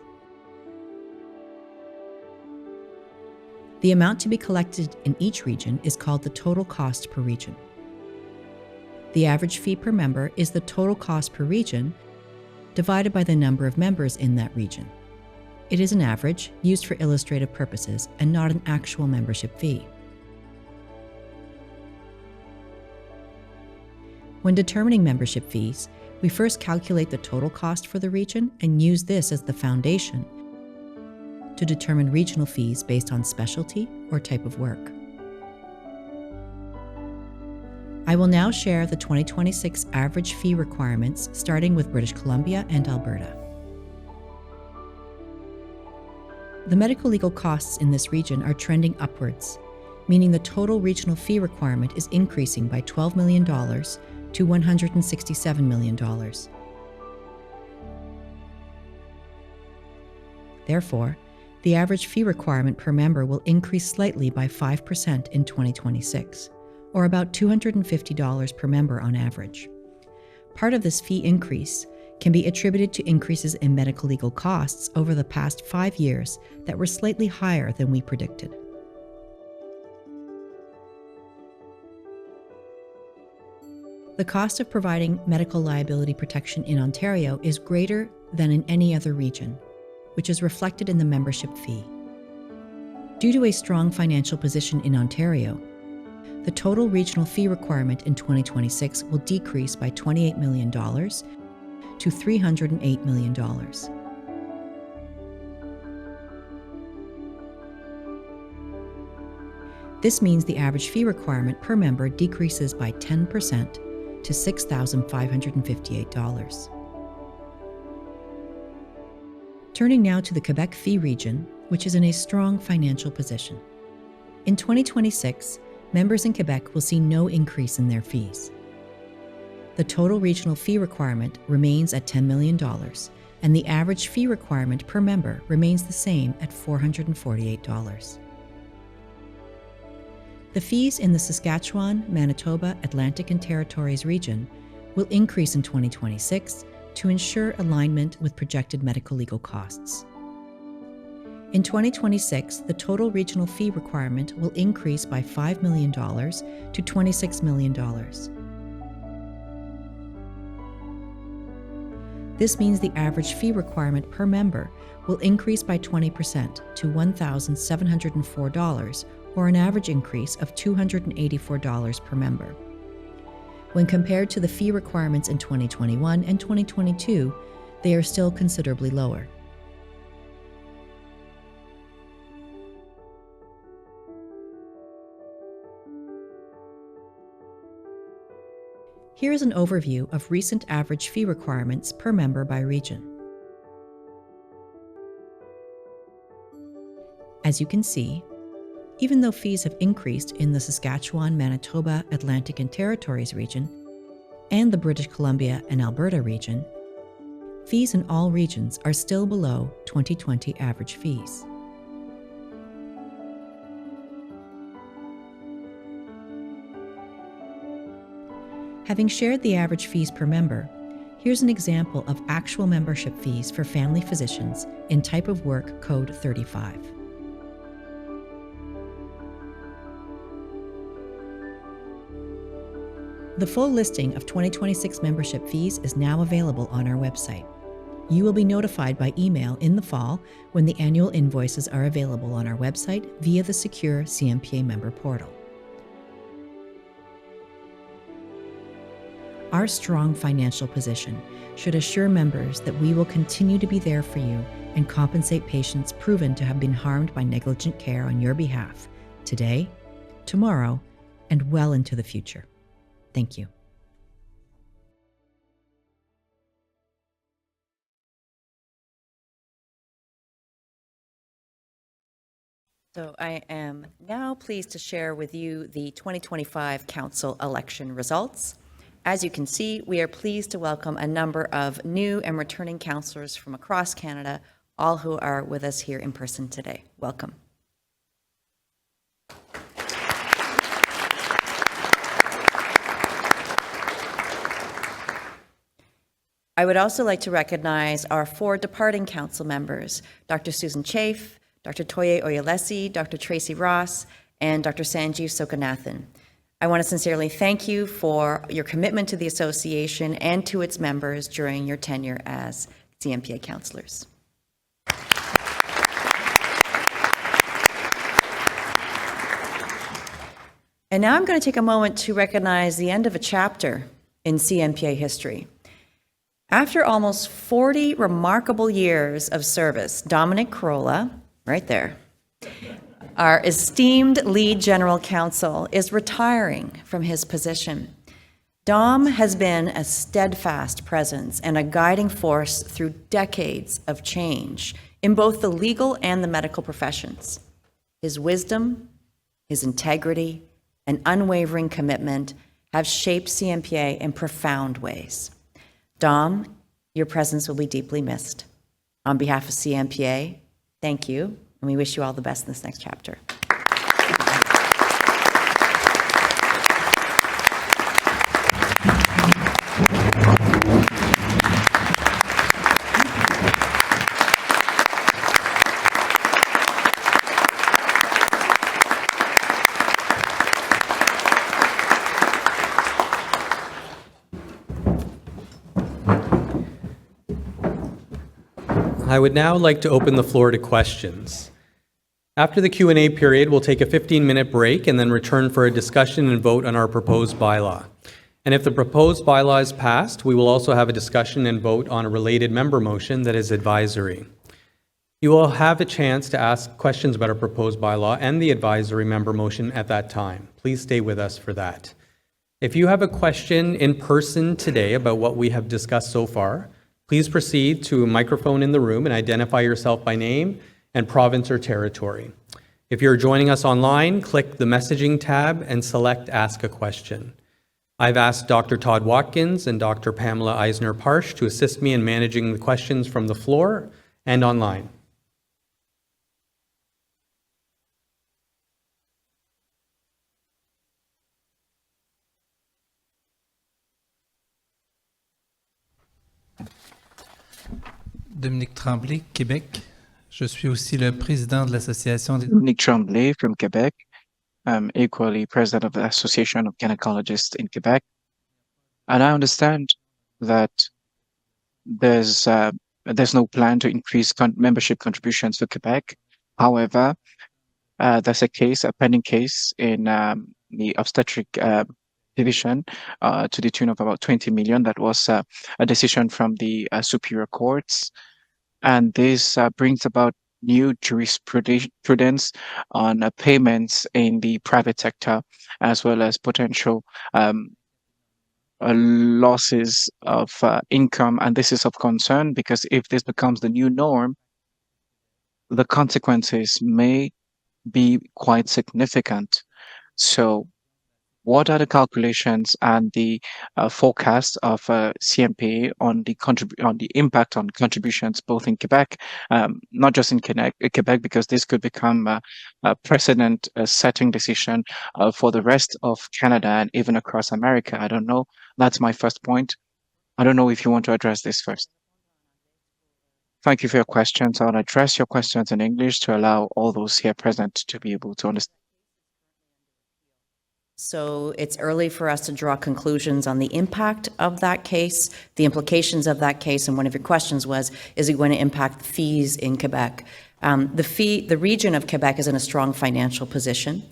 The amount to be collected in each region is called the total cost per region. The average fee per member is the total cost per region divided by the number of members in that region. It is an average used for illustrative purposes and not an actual membership fee. When determining membership fees, we first calculate the total cost for the region and use this as the foundation to determine regional fees based on specialty or type of work. I will now share the 2026 average fee requirements, starting with British Columbia and Alberta. The medical legal costs in this region are trending upwards, meaning the total regional fee requirement is increasing by $12 million to $167 million. Therefore, the average fee requirement per member will increase slightly by 5% in 2026, or about $250 per member on average. Part of this fee increase can be attributed to increases in medical legal costs over the past 5 years that were slightly higher than we predicted. The cost of providing medical liability protection in Ontario is greater than in any other region, which is reflected in the membership fee. Due to a strong financial position in Ontario, the total regional fee requirement in 2026 will decrease by $28 million to $308 million. This means the average fee requirement per member decreases by 10% to $6,558. Turning now to the Quebec fee region, which is in a strong financial position. In 2026, members in Quebec will see no increase in their fees. The total regional fee requirement remains at $10 million, and the average fee requirement per member remains the same at $448. The fees in the Saskatchewan, Manitoba, Atlantic, and Territories region will increase in 2026 to ensure alignment with projected medical legal costs. In 2026, the total regional fee requirement will increase by $5 million to $26 million. This means the average fee requirement per member will increase by 20% to $1,704, or an average increase of $284 per member. When compared to the fee requirements in 2021 and 2022, they are still considerably lower. Here is an overview of recent average fee requirements per member by region. As you can see, even though fees have increased in the Saskatchewan, Manitoba, Atlantic, and Territories region, and the British Columbia and Alberta region, fees in all regions are still below 2020 average fees. Having shared the average fees per member, here's an example of actual membership fees for family physicians in Type of Work Code 35. The full listing of 2026 membership fees is now available on our website. You will be notified by email in the fall when the annual invoices are available on our website via the secure CMPA member portal. Our strong financial position should assure members that we will continue to be there for you and compensate patients proven to have been harmed by negligent care on your behalf, today, tomorrow, and well into the future. Thank you. So I am now pleased to share with you the 2025 council election results. As you can see, we are pleased to welcome a number of new and returning councillors from across Canada, all who are with us here in person today. Welcome. I would also like to recognize our 4 departing council members, Dr. Susan Chafe, Dr. Toye Oyelesi, Dr. Tracy Ross, and Dr. Sanjeev Sokanathan. I want to sincerely thank you for your commitment to the association and to its members during your tenure as CMPA councillors. And now I'm going to take a moment to recognize the end of a chapter in CMPA history. After almost 40 remarkable years of service, Dominic Carolla, right there, our esteemed lead general counsel, is retiring from his position. Dom has been a steadfast presence and a guiding force through decades of change in both the legal and the medical professions. His wisdom, his integrity, and unwavering commitment have shaped CMPA in profound ways. Dom, your presence will be deeply missed. On behalf of CMPA, thank you, and we wish you all the best in this next chapter. I would now like to open the floor to questions. After the Q&A period, we'll take a 15-minute break and then return for a discussion and vote on our proposed bylaw. And if the proposed bylaw is passed, we will also have a discussion and vote on a related member motion that is advisory. You will have a chance to ask questions about our proposed bylaw and the advisory member motion at that time. Please stay with us for that. If you have a question in person today about what we have discussed so far, please proceed to a microphone in the room and identify yourself by name and province or territory. If you're joining us online, click the messaging tab and select Ask a Question. I've asked Dr. Todd Watkins and Dr. Pamela Eisner-Parsh to assist me in managing the questions from the floor and online. Dominique Tremblay, Québec. Je suis aussi le président de l'Association des... Dominique Tremblay from Quebec. I'm equally president of the Association of Gynecologists in Quebec. And I understand that there's no plan to increase membership contributions for Quebec. However, there's a pending case in the obstetric division to the tune of about 20 million. That was a decision from the superior courts. And this brings about new jurisprudence on payments in the private sector, as well as potential losses of income. And this is of concern because if this becomes the new norm, the consequences may be quite significant. So what are the calculations and the forecast of CMPA on the impact on contributions both in Quebec, not just in Quebec, because this could become a precedent-setting decision for the rest of Canada and even across America? I don't know. That's my first point. I don't know if you want to address this first. Thank you for your questions. I'll address your questions in English to allow all those here present to be able to understand. So it's early for us to draw conclusions on the impact of that case, the implications of that case, and one of your questions was, is it going to impact fees in Quebec? The region of Quebec is in a strong financial position.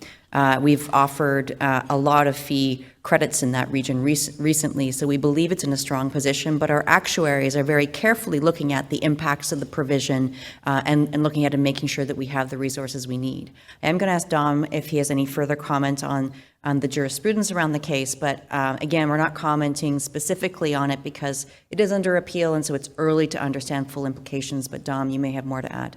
We've offered a lot of fee credits in that region recently, so we believe it's in a strong position, but our actuaries are very carefully looking at the impacts of the provision and looking at it and making sure that we have the resources we need. I'm going to ask Dom if he has any further comments on the jurisprudence around the case, but again, we're not commenting specifically on it because it is under appeal, and so it's early to understand full implications, but Dom, you may have more to add.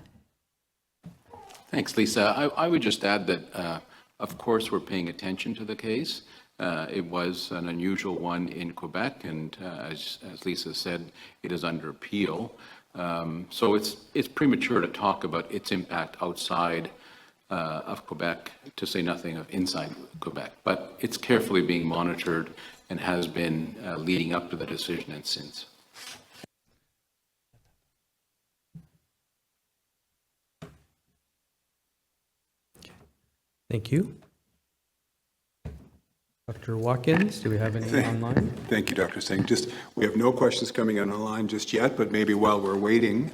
Thanks, Lisa. I would just add that, of course, we're paying attention to the case. It was an unusual one in Quebec, and as Lisa said, it is under appeal. So it's premature to talk about its impact outside of Quebec, to say nothing of inside Quebec. But it's carefully being monitored and has been leading up to the decision and since. Thank you. Dr. Watkins, do we have any online? Thank you, Dr. Singh. We have no questions coming in online just yet, but maybe while we're waiting,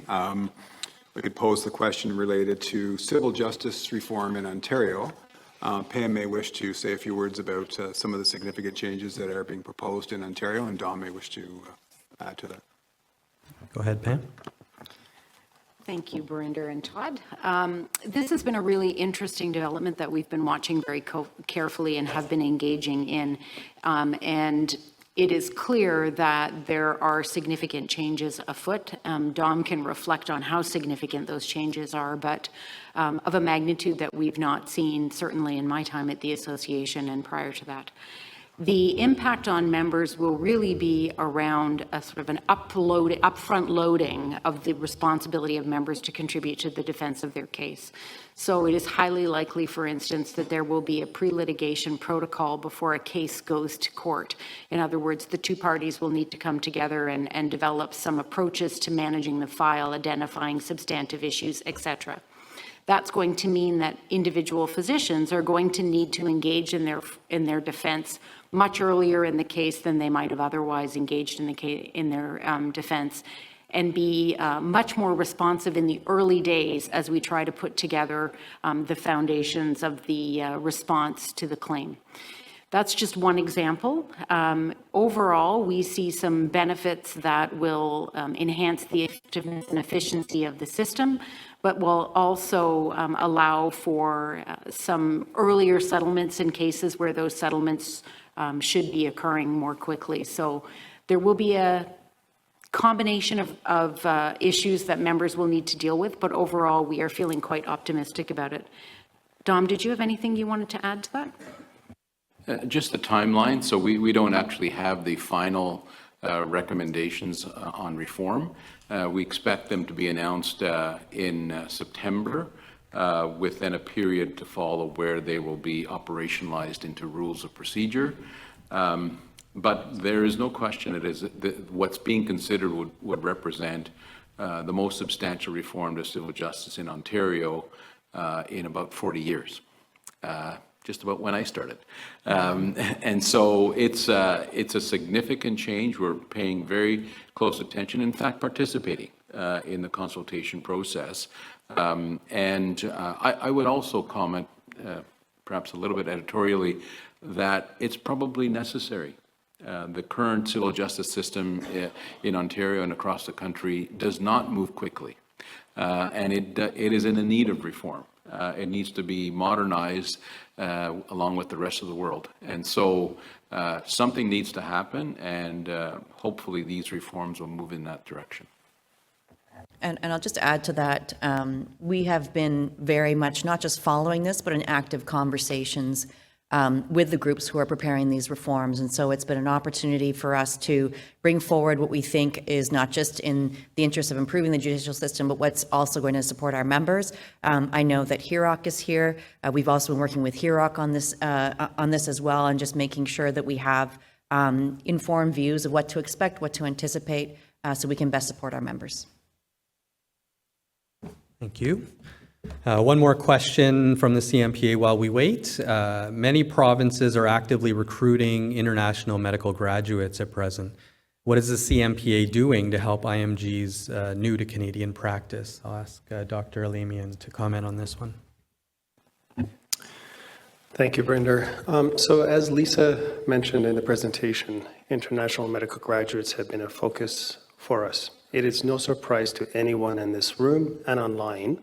we could pose the question related to civil justice reform in Ontario. Pam may wish to say a few words about some of the significant changes that are being proposed in Ontario, and Don may wish to add to that. Go ahead, Pam. Thank you, Barinder and Todd. This has been a really interesting development that we've been watching very carefully and have been engaging in. And it is clear that there are significant changes afoot. Dom can reflect on how significant those changes are, but of a magnitude that we've not seen, certainly in my time at the association and prior to that. The impact on members will really be around a sort of an upfront loading of the responsibility of members to contribute to the defense of their case. So it is highly likely, for instance, that there will be a pre-litigation protocol before a case goes to court. In other words, the two parties will need to come together and develop some approaches to managing the file, identifying substantive issues, etc. That's going to mean that individual physicians are going to need to engage in their defense much earlier in the case than they might have otherwise engaged in their defense, and be much more responsive in the early days as we try to put together the foundations of the response to the claim. That's just one example. Overall, we see some benefits that will enhance the effectiveness and efficiency of the system, but will also allow for some earlier settlements in cases where those settlements should be occurring more quickly. So there will be a combination of issues that members will need to deal with, but overall we are feeling quite optimistic about it. Dom, did you have anything you wanted to add to that? Just the timeline. So we don't actually have the final recommendations on reform. We expect them to be announced in September, with then a period to follow where they will be operationalized into rules of procedure. But there is no question what's being considered would represent the most substantial reform to civil justice in Ontario in about 40 years. Just about when I started. And so it's a significant change. We're paying very close attention, in fact, participating in the consultation process. And I would also comment, perhaps a little bit editorially, that it's probably necessary. The current civil justice system in Ontario and across the country does not move quickly. And it is in the need of reform. It needs to be modernized along with the rest of the world. And so something needs to happen, and hopefully these reforms will move in that direction. And I'll just add to that, we have been very much not just following this, but in active conversations with the groups who are preparing these reforms. And so it's been an opportunity for us to bring forward what we think is not just in the interest of improving the judicial system, but what's also going to support our members. I know that HEROC is here. We've also been working with HEROC on this as well, and just making sure that we have informed views of what to expect, what to anticipate, so we can best support our members. Thank you. One more question from the CMPA while we wait. Many provinces are actively recruiting international medical graduates at present. What is the CMPA doing to help IMGs new to Canadian practice? I'll ask Dr. Alemian to comment on this one. Thank you, Barinder. So as Lisa mentioned in the presentation, international medical graduates have been a focus for us. It is no surprise to anyone in this room and online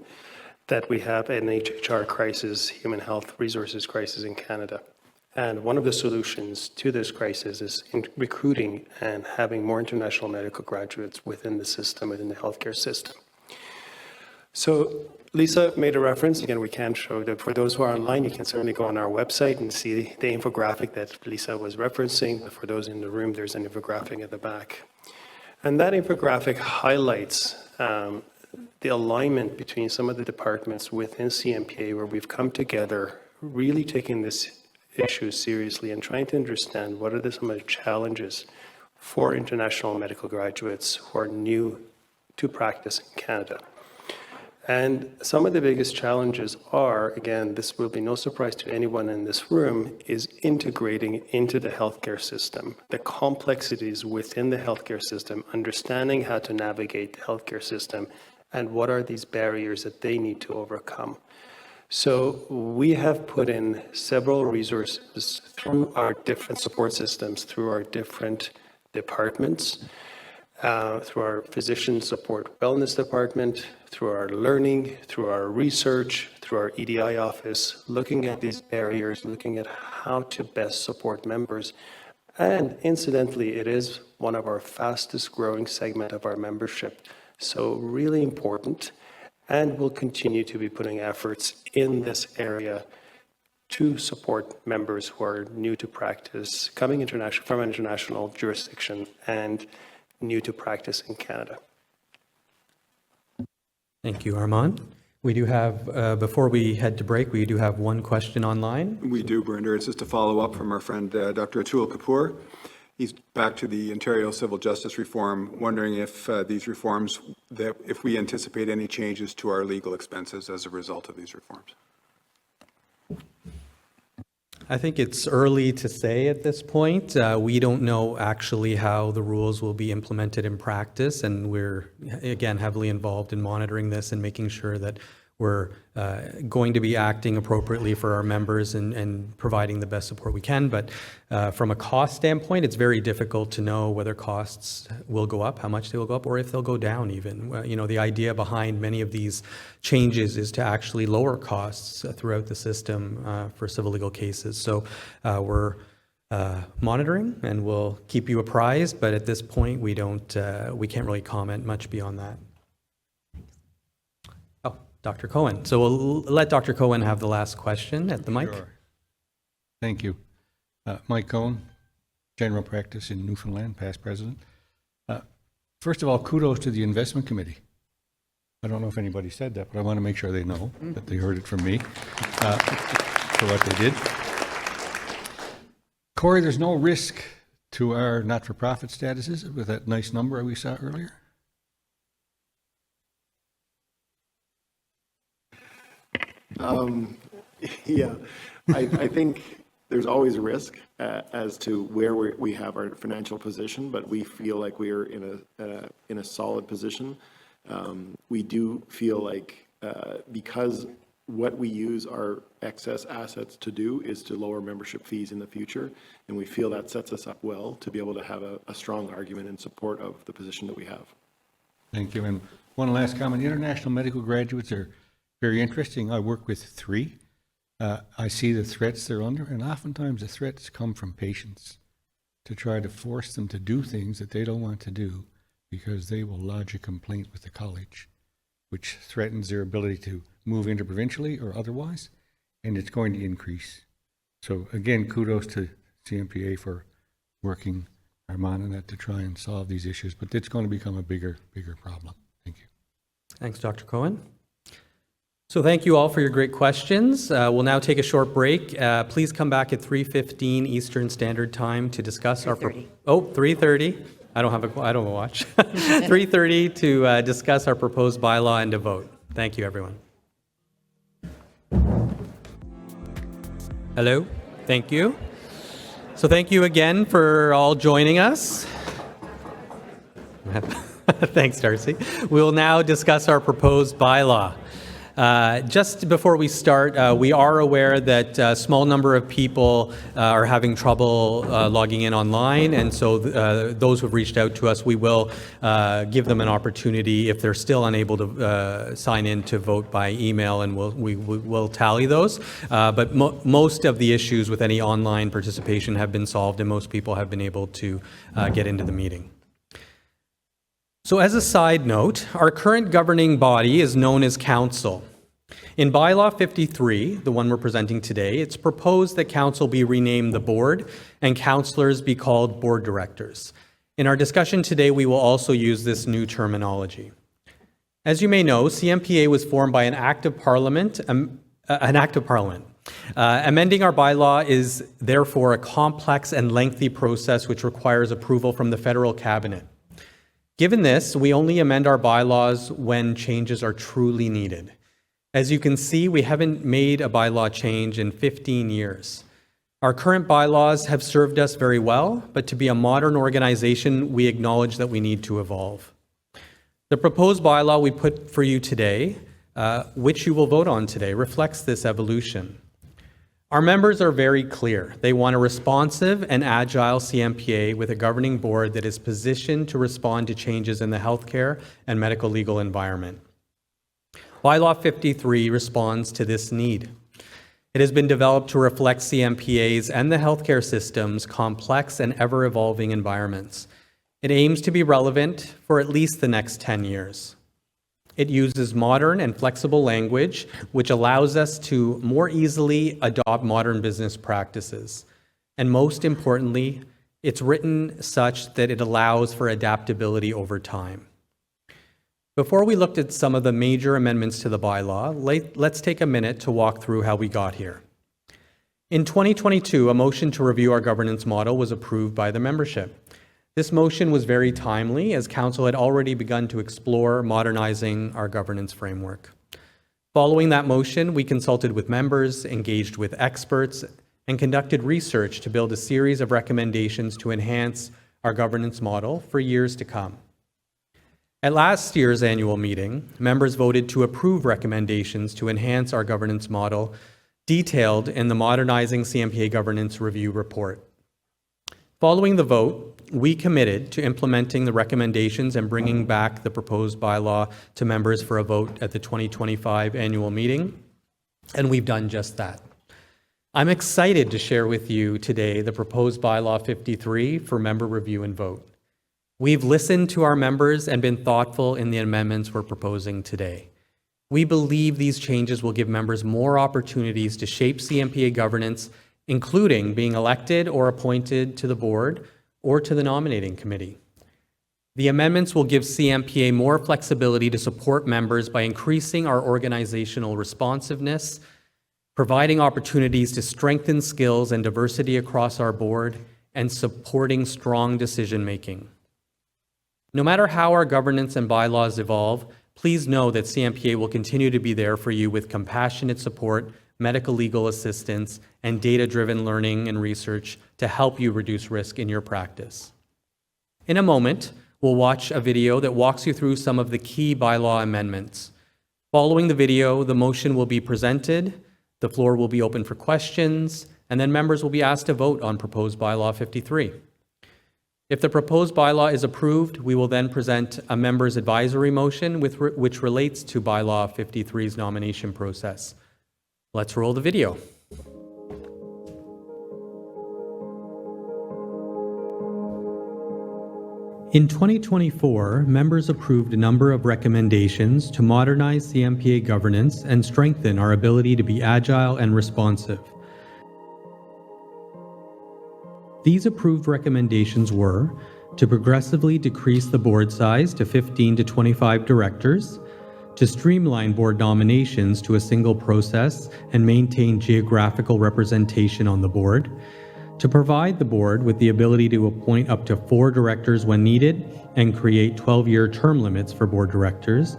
that we have an HHR crisis, human health resources crisis in Canada. And one of the solutions to this crisis is in recruiting and having more international medical graduates within the system, within the healthcare system. So Lisa made a reference, again, we can't show that. For those who are online, you can certainly go on our website and see the infographic that Lisa was referencing. But for those in the room, there's an infographic at the back. And that infographic highlights the alignment between some of the departments within CMPA where we've come together, really taking this issue seriously and trying to understand what are some of the challenges for international medical graduates who are new to practice in Canada. And some of the biggest challenges are, again, this will be no surprise to anyone in this room, is integrating into the healthcare system, the complexities within the healthcare system, understanding how to navigate the healthcare system, and what are these barriers that they need to overcome. So we have put in several resources through our different support systems, through our different departments, through our physician support wellness department, through our learning, through our research, through our EDI office, looking at these barriers, looking at how to best support members. And incidentally, it is one of our fastest growing segment of our membership. So really important, and we'll continue to be putting efforts in this area to support members who are new to practice, coming from an international jurisdiction and new to practice in Canada. Thank you, Armand. We do have, before we head to break, we do have one question online. We do, Brinder. It's just a follow-up from our friend, Dr. Atul Kapoor. He's back to the Ontario civil justice reform, wondering if these reforms, if we anticipate any changes to our legal expenses as a result of these reforms. I think it's early to say at this point. We don't know actually how the rules will be implemented in practice, and we're, again, heavily involved in monitoring this and making sure that we're going to be acting appropriately for our members and providing the best support we can. But from a cost standpoint, it's very difficult to know whether costs will go up, how much they will go up, or if they'll go down even. You know, the idea behind many of these changes is to actually lower costs throughout the system for civil legal cases. So we're monitoring and we'll keep you apprised, but at this point we can't really comment much beyond that. Dr. Cohen. So we'll let Dr. Cohen have the last question at the mic. Sure. Thank you. Mike Cohen, general practice in Newfoundland, past president. First of all, kudos to the investment committee. I don't know if anybody said that, but I want to make sure they know that they heard it from me for what they did. Corey, there's no risk to our not-for-profit statuses with that nice number we saw earlier? Yeah, I think there's always a risk as to where we have our financial position, but we feel like we are in a solid position. We do feel like because what we use our excess assets to do is to lower membership fees in the future, and we feel that sets us up well to be able to have a strong argument in support of the position that we have. Thank you. And one last comment. International medical graduates are very interesting. I work with 3. I see the threats they're under, and oftentimes the threats come from patients to try to force them to do things that they don't want to do because they will lodge a complaint with the college, which threatens their ability to move interprovincially or otherwise, and it's going to increase. So again, kudos to CMPA for working Armand on that to try and solve these issues, but it's going to become a bigger problem. Thank you. Thanks, Dr. Cohen. So thank you all for your great questions. We'll now take a short break. Please come back at 3:15 Eastern Standard Time to discuss our... 3:30. I don't have a watch. 3:30 to discuss our proposed bylaw and to vote. Thank you, everyone. Hello. Thank you. So thank you again for all joining us. Thanks, Darcy. We'll now discuss our proposed bylaw. Just before we start, we are aware that a small number of people are having trouble logging in online, and so those who have reached out to us, we will give them an opportunity if they're still unable to sign in to vote by email, and we'll tally those. But most of the issues with any online participation have been solved, and most people have been able to get into the meeting. So as a side note, our current governing body is known as Council. In Bylaw 53, the one we're presenting today, it's proposed that council be renamed the board and councillors be called board directors. In our discussion today, we will also use this new terminology. As you may know, CMPA was formed by an act of parliament. Amending our bylaw is therefore a complex and lengthy process which requires approval from the federal cabinet. Given this, we only amend our bylaws when changes are truly needed. As you can see, we haven't made a bylaw change in 15 years. Our current bylaws have served us very well, but to be a modern organization, we acknowledge that we need to evolve. The proposed bylaw we put for you today, which you will vote on today, reflects this evolution. Our members are very clear. They want a responsive and agile CMPA with a governing board that is positioned to respond to changes in the healthcare and medical legal environment. Bylaw 53 responds to this need. It has been developed to reflect CMPA's and the healthcare system's complex and ever-evolving environments. It aims to be relevant for at least the next 10 years. It uses modern and flexible language, which allows us to more easily adopt modern business practices. And most importantly, it's written such that it allows for adaptability over time. Before we looked at some of the major amendments to the bylaw, let's take a minute to walk through how we got here. In 2022, a motion to review our governance model was approved by the membership. This motion was very timely, as Council had already begun to explore modernizing our governance framework. Following that motion, we consulted with members, engaged with experts, and conducted research to build a series of recommendations to enhance our governance model for years to come. At last year's annual meeting, members voted to approve recommendations to enhance our governance model detailed in the Modernizing CMPA Governance Review Report. Following the vote, we committed to implementing the recommendations and bringing back the proposed bylaw to members for a vote at the 2025 annual meeting, and we've done just that. I'm excited to share with you today the proposed bylaw 53 for member review and vote. We've listened to our members and been thoughtful in the amendments we're proposing today. We believe these changes will give members more opportunities to shape CMPA governance, including being elected or appointed to the board or to the nominating committee. The amendments will give CMPA more flexibility to support members by increasing our organizational responsiveness, providing opportunities to strengthen skills and diversity across our board, and supporting strong decision-making. No matter how our governance and bylaws evolve, please know that CMPA will continue to be there for you with compassionate support, medical legal assistance, and data-driven learning and research to help you reduce risk in your practice. In a moment, we'll watch a video that walks you through some of the key bylaw amendments. Following the video, the motion will be presented, the floor will be open for questions, and then members will be asked to vote on proposed bylaw 53. If the proposed bylaw is approved, we will then present a member's advisory motion which relates to bylaw 53's nomination process. Let's roll the video. In 2024, members approved a number of recommendations to modernize CMPA governance and strengthen our ability to be agile and responsive. These approved recommendations were to progressively decrease the board size to 15 to 25 directors, to streamline board nominations to a single process and maintain geographical representation on the board, to provide the board with the ability to appoint up to 4 directors when needed and create 12-year term limits for board directors,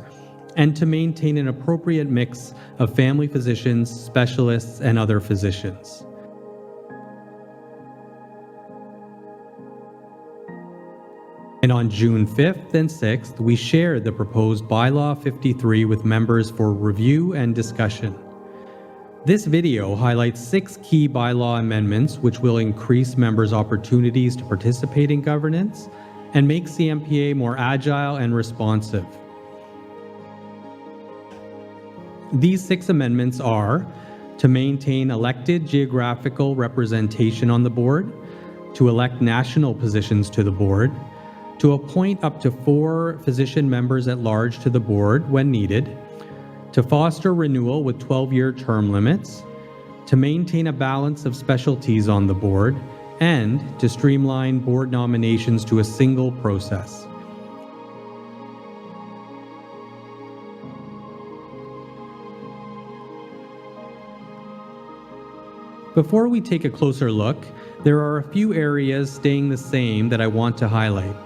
and to maintain an appropriate mix of family physicians, specialists, and other physicians. And on June 5th and 6th, we shared the proposed bylaw 53 with members for review and discussion. This video highlights 6 key bylaw amendments which will increase members' opportunities to participate in governance and make CMPA more agile and responsive. These 6 amendments are to maintain elected geographical representation on the board, to elect national positions to the board, to appoint up to 4 physician members at large to the board when needed, to foster renewal with 12-year term limits, to maintain a balance of specialties on the board, and to streamline board nominations to a single process. Before we take a closer look, there are a few areas staying the same that I want to highlight.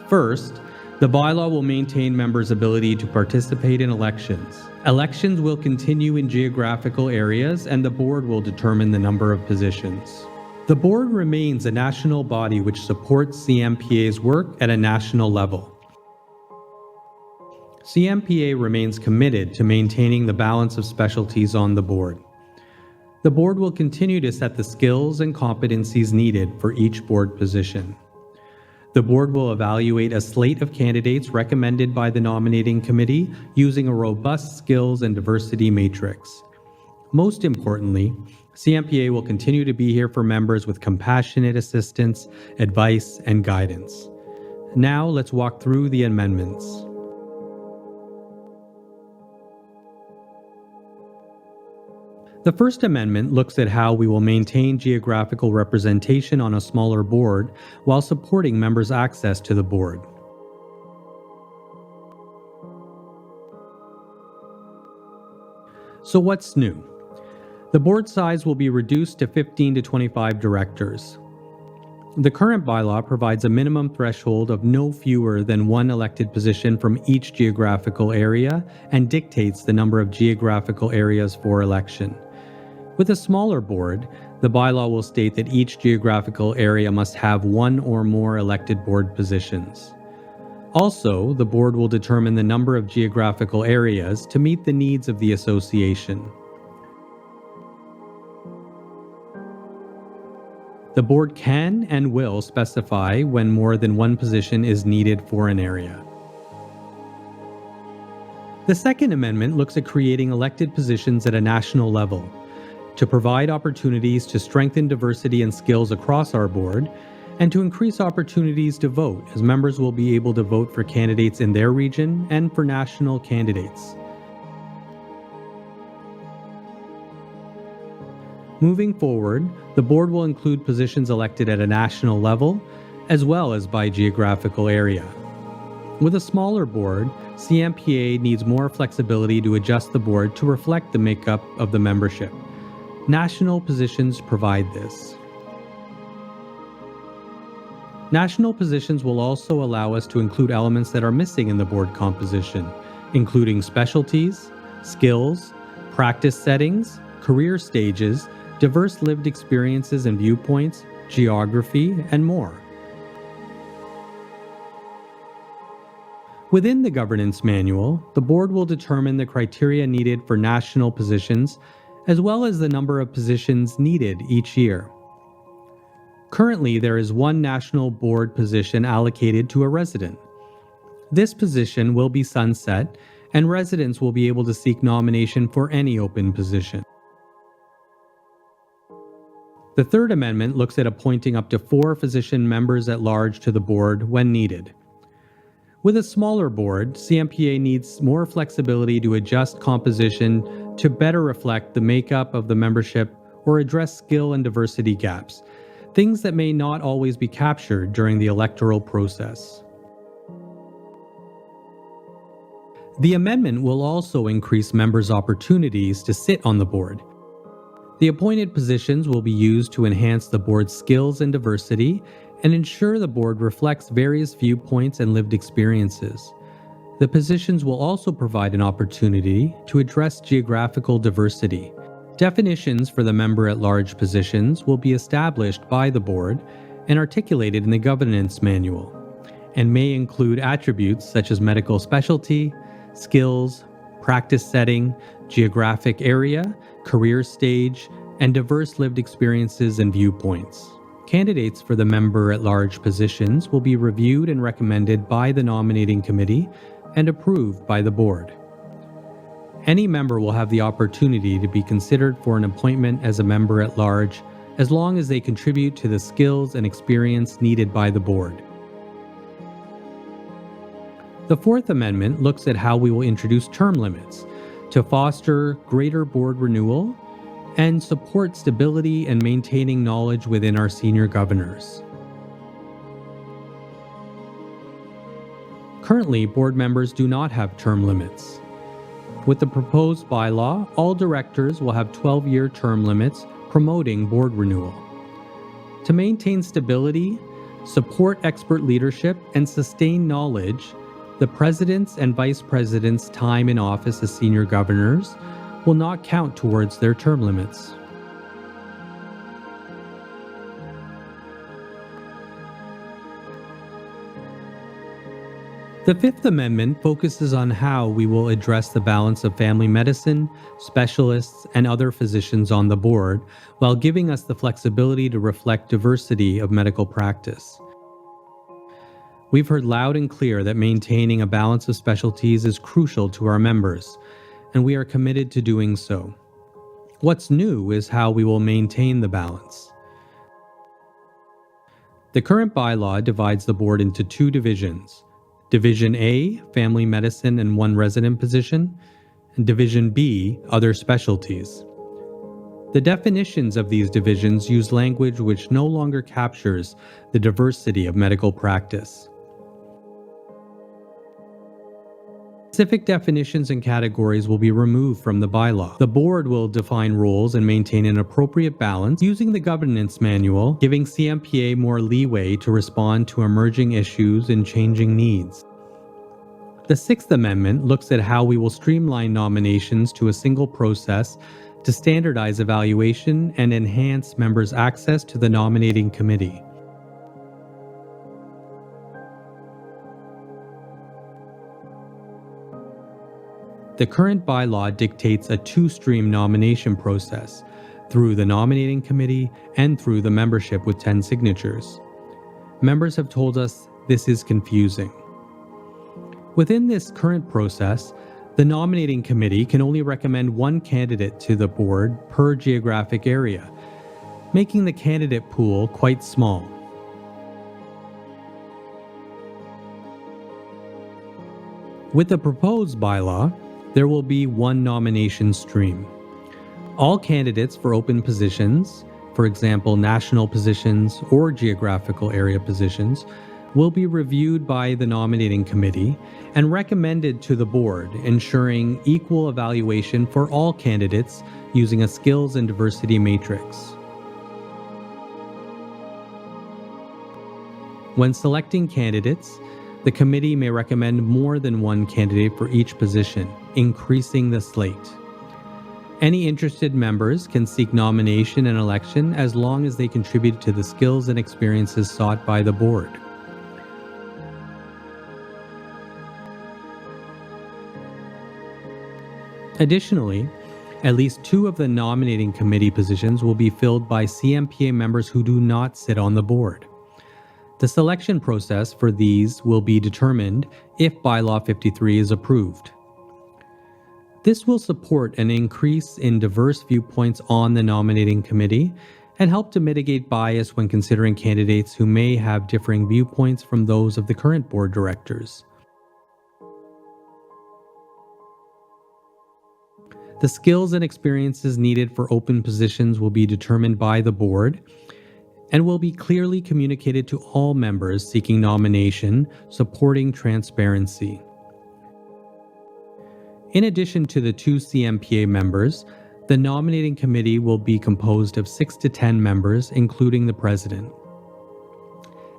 First, the bylaw will maintain members' ability to participate in elections. Elections will continue in geographical areas, and the board will determine the number of positions. The board remains a national body which supports CMPA's work at a national level. CMPA remains committed to maintaining the balance of specialties on the board. The board will continue to set the skills and competencies needed for each board position. The board will evaluate a slate of candidates recommended by the nominating committee using a robust skills and diversity matrix. Most importantly, CMPA will continue to be here for members with compassionate assistance, advice, and guidance. Now let's walk through the amendments. The First Amendment looks at how we will maintain geographical representation on a smaller board while supporting members' access to the board. So what's new? The board size will be reduced to 15 to 25 directors. The current bylaw provides a minimum threshold of no fewer than one elected position from each geographical area and dictates the number of geographical areas for election. With a smaller board, the bylaw will state that each geographical area must have one or more elected board positions. Also, the board will determine the number of geographical areas to meet the needs of the association. The board can and will specify when more than one position is needed for an area. The Second Amendment looks at creating elected positions at a national level to provide opportunities to strengthen diversity and skills across our board, and to increase opportunities to vote, as members will be able to vote for candidates in their region and for national candidates. Moving forward, the board will include positions elected at a national level, as well as by geographical area. With a smaller board, CMPA needs more flexibility to adjust the board to reflect the makeup of the membership. National positions provide this. National positions will also allow us to include elements that are missing in the board composition, including specialties, skills, practice settings, career stages, diverse lived experiences and viewpoints, geography, and more. Within the governance manual, the board will determine the criteria needed for national positions, as well as the number of positions needed each year. Currently, there is one national board position allocated to a resident. This position will be sunset, and residents will be able to seek nomination for any open position. The Third Amendment looks at appointing up to 4 physician members at large to the board when needed. With a smaller board, CMPA needs more flexibility to adjust composition to better reflect the makeup of the membership or address skill and diversity gaps, things that may not always be captured during the electoral process. The amendment will also increase members' opportunities to sit on the board. The appointed positions will be used to enhance the board's skills and diversity and ensure the board reflects various viewpoints and lived experiences. The positions will also provide an opportunity to address geographical diversity. Definitions for the member-at-large positions will be established by the board and articulated in the governance manual, and may include attributes such as medical specialty, skills, practice setting, geographic area, career stage, and diverse lived experiences and viewpoints. Candidates for the member-at-large positions will be reviewed and recommended by the nominating committee and approved by the board. Any member will have the opportunity to be considered for an appointment as a member-at-large as long as they contribute to the skills and experience needed by the board. The Fourth Amendment looks at how we will introduce term limits to foster greater board renewal and support stability and maintaining knowledge within our senior governors. Currently, board members do not have term limits. With the proposed bylaw, all directors will have 12-year term limits promoting board renewal. To maintain stability, support expert leadership, and sustain knowledge, the president's and vice president's time in office as senior governors will not count towards their term limits. The Fifth Amendment focuses on how we will address the balance of family medicine, specialists, and other physicians on the board, while giving us the flexibility to reflect diversity of medical practice. We've heard loud and clear that maintaining a balance of specialties is crucial to our members, and we are committed to doing so. What's new is how we will maintain the balance. The current bylaw divides the board into two divisions. Division A, Family Medicine and 1 resident position, and Division B, Other Specialties. The definitions of these divisions use language which no longer captures the diversity of medical practice. Specific definitions and categories will be removed from the bylaw. The board will define roles and maintain an appropriate balance using the governance manual, giving CMPA more leeway to respond to emerging issues and changing needs. The Sixth Amendment looks at how we will streamline nominations to a single process to standardize evaluation and enhance members' access to the nominating committee. The current bylaw dictates a two-stream nomination process through the nominating committee and through the membership with 10 signatures. Members have told us this is confusing. Within this current process, the nominating committee can only recommend one candidate to the board per geographic area, making the candidate pool quite small. With the proposed bylaw, there will be one nomination stream. All candidates for open positions, for example, national positions or geographical area positions, will be reviewed by the nominating committee and recommended to the board, ensuring equal evaluation for all candidates using a skills and diversity matrix. When selecting candidates, the committee may recommend more than one candidate for each position, increasing the slate. Any interested members can seek nomination and election as long as they contribute to the skills and experiences sought by the board. Additionally, at least 2 of the nominating committee positions will be filled by CMPA members who do not sit on the board. The selection process for these will be determined if Bylaw 53 is approved. This will support an increase in diverse viewpoints on the nominating committee and help to mitigate bias when considering candidates who may have differing viewpoints from those of the current board directors. The skills and experiences needed for open positions will be determined by the board and will be clearly communicated to all members seeking nomination, supporting transparency. In addition to the 2 CMPA members, the nominating committee will be composed of 6 to 10 members, including the president.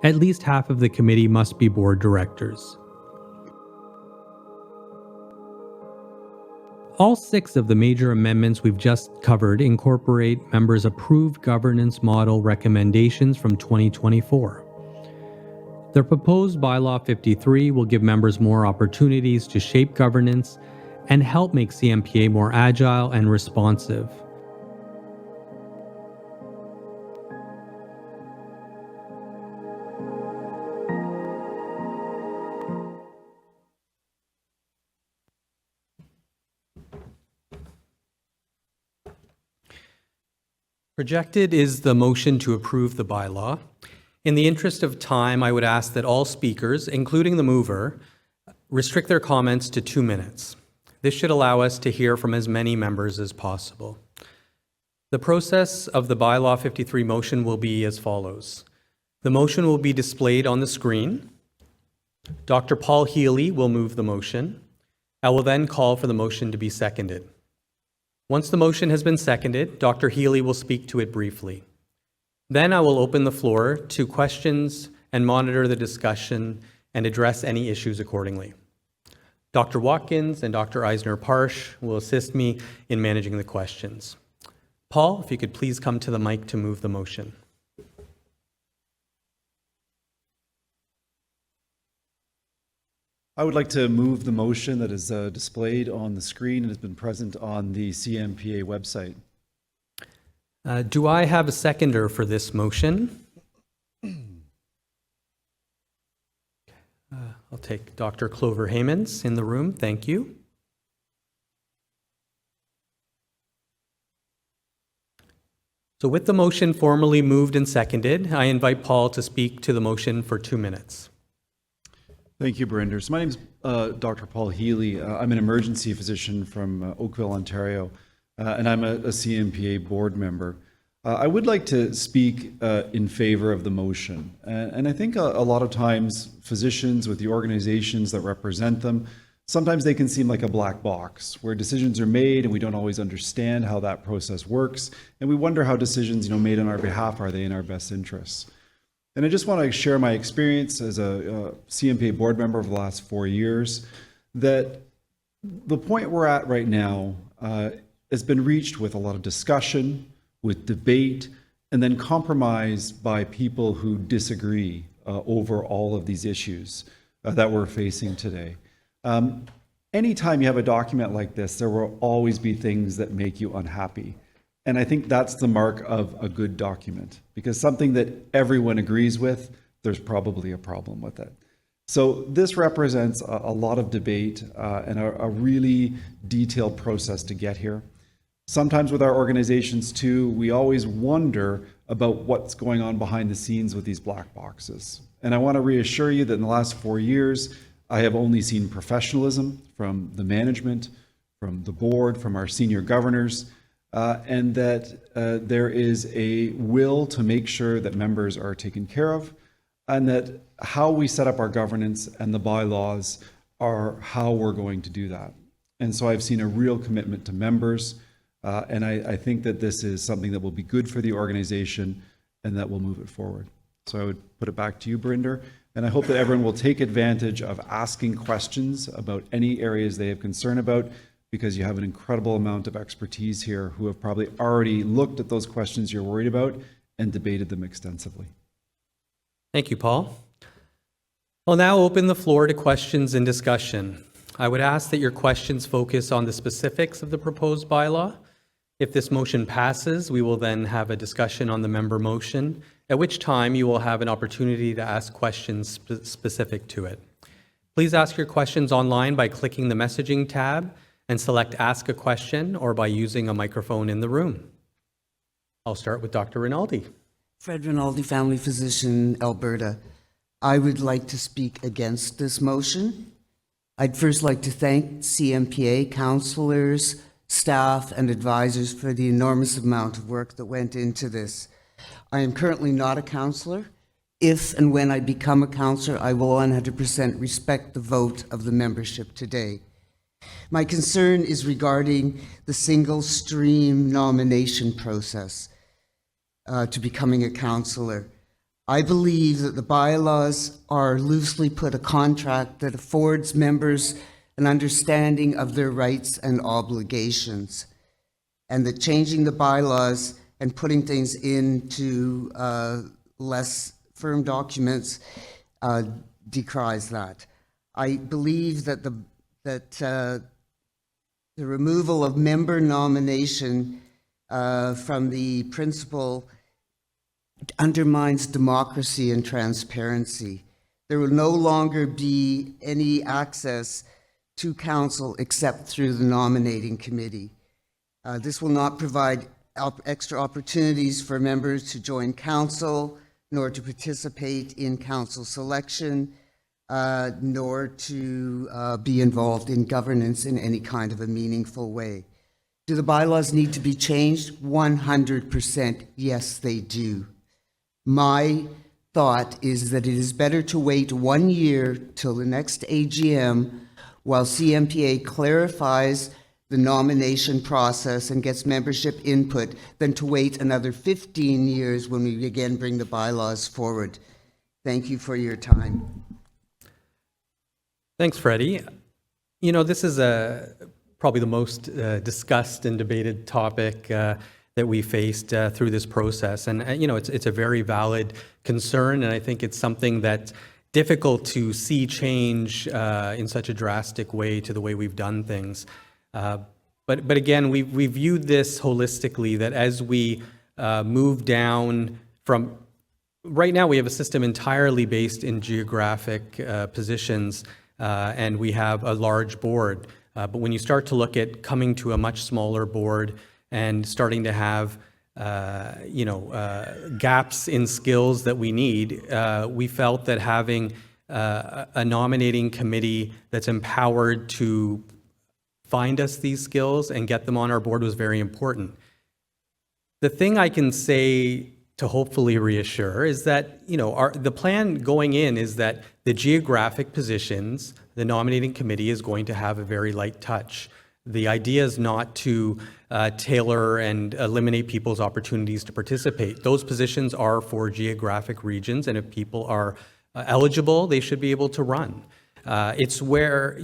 At least half of the committee must be board directors. All 6 of the major amendments we've just covered incorporate members' approved governance model recommendations from 2024. The proposed Bylaw 53 will give members more opportunities to shape governance and help make CMPA more agile and responsive. Projected is the motion to approve the bylaw. In the interest of time, I would ask that all speakers, including the mover, restrict their comments to 2 minutes. This should allow us to hear from as many members as possible. The process of the Bylaw 53 motion will be as follows. The motion will be displayed on the screen. Dr. Paul Healy will move the motion. I will then call for the motion to be seconded. Once the motion has been seconded, Dr. Healy will speak to it briefly. Then I will open the floor to questions and monitor the discussion and address any issues accordingly. Dr. Watkins and Dr. Eisner-Parsh will assist me in managing the questions. Paul, if you could please come to the mic to move the motion. I would like to move the motion that is displayed on the screen and has been present on the CMPA website. Do I have a seconder for this motion? I'll take Dr. Clover Haymans in the room. Thank you. So with the motion formally moved and seconded, I invite Paul to speak to the motion for 2 minutes. Thank you, Barinder. So my name is Dr. Paul Healy. I'm an emergency physician from Oakville, Ontario, and I'm a CMPA board member. I would like to speak in favor of the motion. And I think a lot of times physicians with the organizations that represent them, sometimes they can seem like a black box where decisions are made and we don't always understand how that process works. And we wonder how decisions made on our behalf, are they in our best interests? And I just want to share my experience as a CMPA board member over the last 4 years, that the point we're at right now has been reached with a lot of discussion, with debate, and then compromise by people who disagree over all of these issues that we're facing today. Anytime you have a document like this, there will always be things that make you unhappy. And I think that's the mark of a good document, because something that everyone agrees with, there's probably a problem with it. So this represents a lot of debate and a really detailed process to get here. Sometimes with our organizations too, we always wonder about what's going on behind the scenes with these black boxes. And I want to reassure you that in the last 4 years, I have only seen professionalism from the management, from the board, from our senior governors, and that there is a will to make sure that members are taken care of, and that how we set up our governance and the bylaws are how we're going to do that. And so I've seen a real commitment to members, and I think that this is something that will be good for the organization and that will move it forward. So I would put it back to you, Barinder, and I hope that everyone will take advantage of asking questions about any areas they have concern about, because you have an incredible amount of expertise here who have probably already looked at those questions you're worried about and debated them extensively. Thank you, Paul. I'll now open the floor to questions and discussion. I would ask that your questions focus on the specifics of the proposed bylaw. If this motion passes, we will then have a discussion on the member motion, at which time you will have an opportunity to ask questions specific to it. Please ask your questions online by clicking the messaging tab and select Ask a Question, or by using a microphone in the room. I'll start with Dr. Rinaldi. Fred Rinaldi, family physician, Alberta. I would like to speak against this motion. I'd first like to thank CMPA counselors, staff, and advisors for the enormous amount of work that went into this. I am currently not a counselor. If and when I become a counselor, I will 100% respect the vote of the membership today. My concern is regarding the single stream nomination process to becoming a counselor. I believe that the bylaws are, loosely put, a contract that affords members an understanding of their rights and obligations, and that changing the bylaws and putting things into less firm documents decries that. I believe that the removal of member nomination from the principle undermines democracy and transparency. There will no longer be any access to council except through the nominating committee. This will not provide extra opportunities for members to join council, nor to participate in council selection. nor to be involved in governance in any kind of a meaningful way. Do the bylaws need to be changed? 100% yes, they do. My thought is that it is better to wait 1 year till the next AGM while CMPA clarifies the nomination process and gets membership input than to wait another 15 years when we again bring the bylaws forward. Thank you for your time. Thanks, Freddie. You know, this is probably the most discussed and debated topic that we faced through this process. And, you know, it's a very valid concern, and I think it's something that's difficult to see change in such a drastic way to the way we've done things. But again, we viewed this holistically, that as we move down from, right now we have a system entirely based in geographic positions, and we have a large board. But when you start to look at coming to a much smaller board and starting to have gaps in skills that we need, we felt that having a nominating committee that's empowered to find us these skills and get them on our board was very important. The thing I can say to hopefully reassure is that, you know, the plan going in is that the geographic positions, the nominating committee is going to have a very light touch. The idea is not to tailor and eliminate people's opportunities to participate. Those positions are for geographic regions, and if people are eligible, they should be able to run. It's where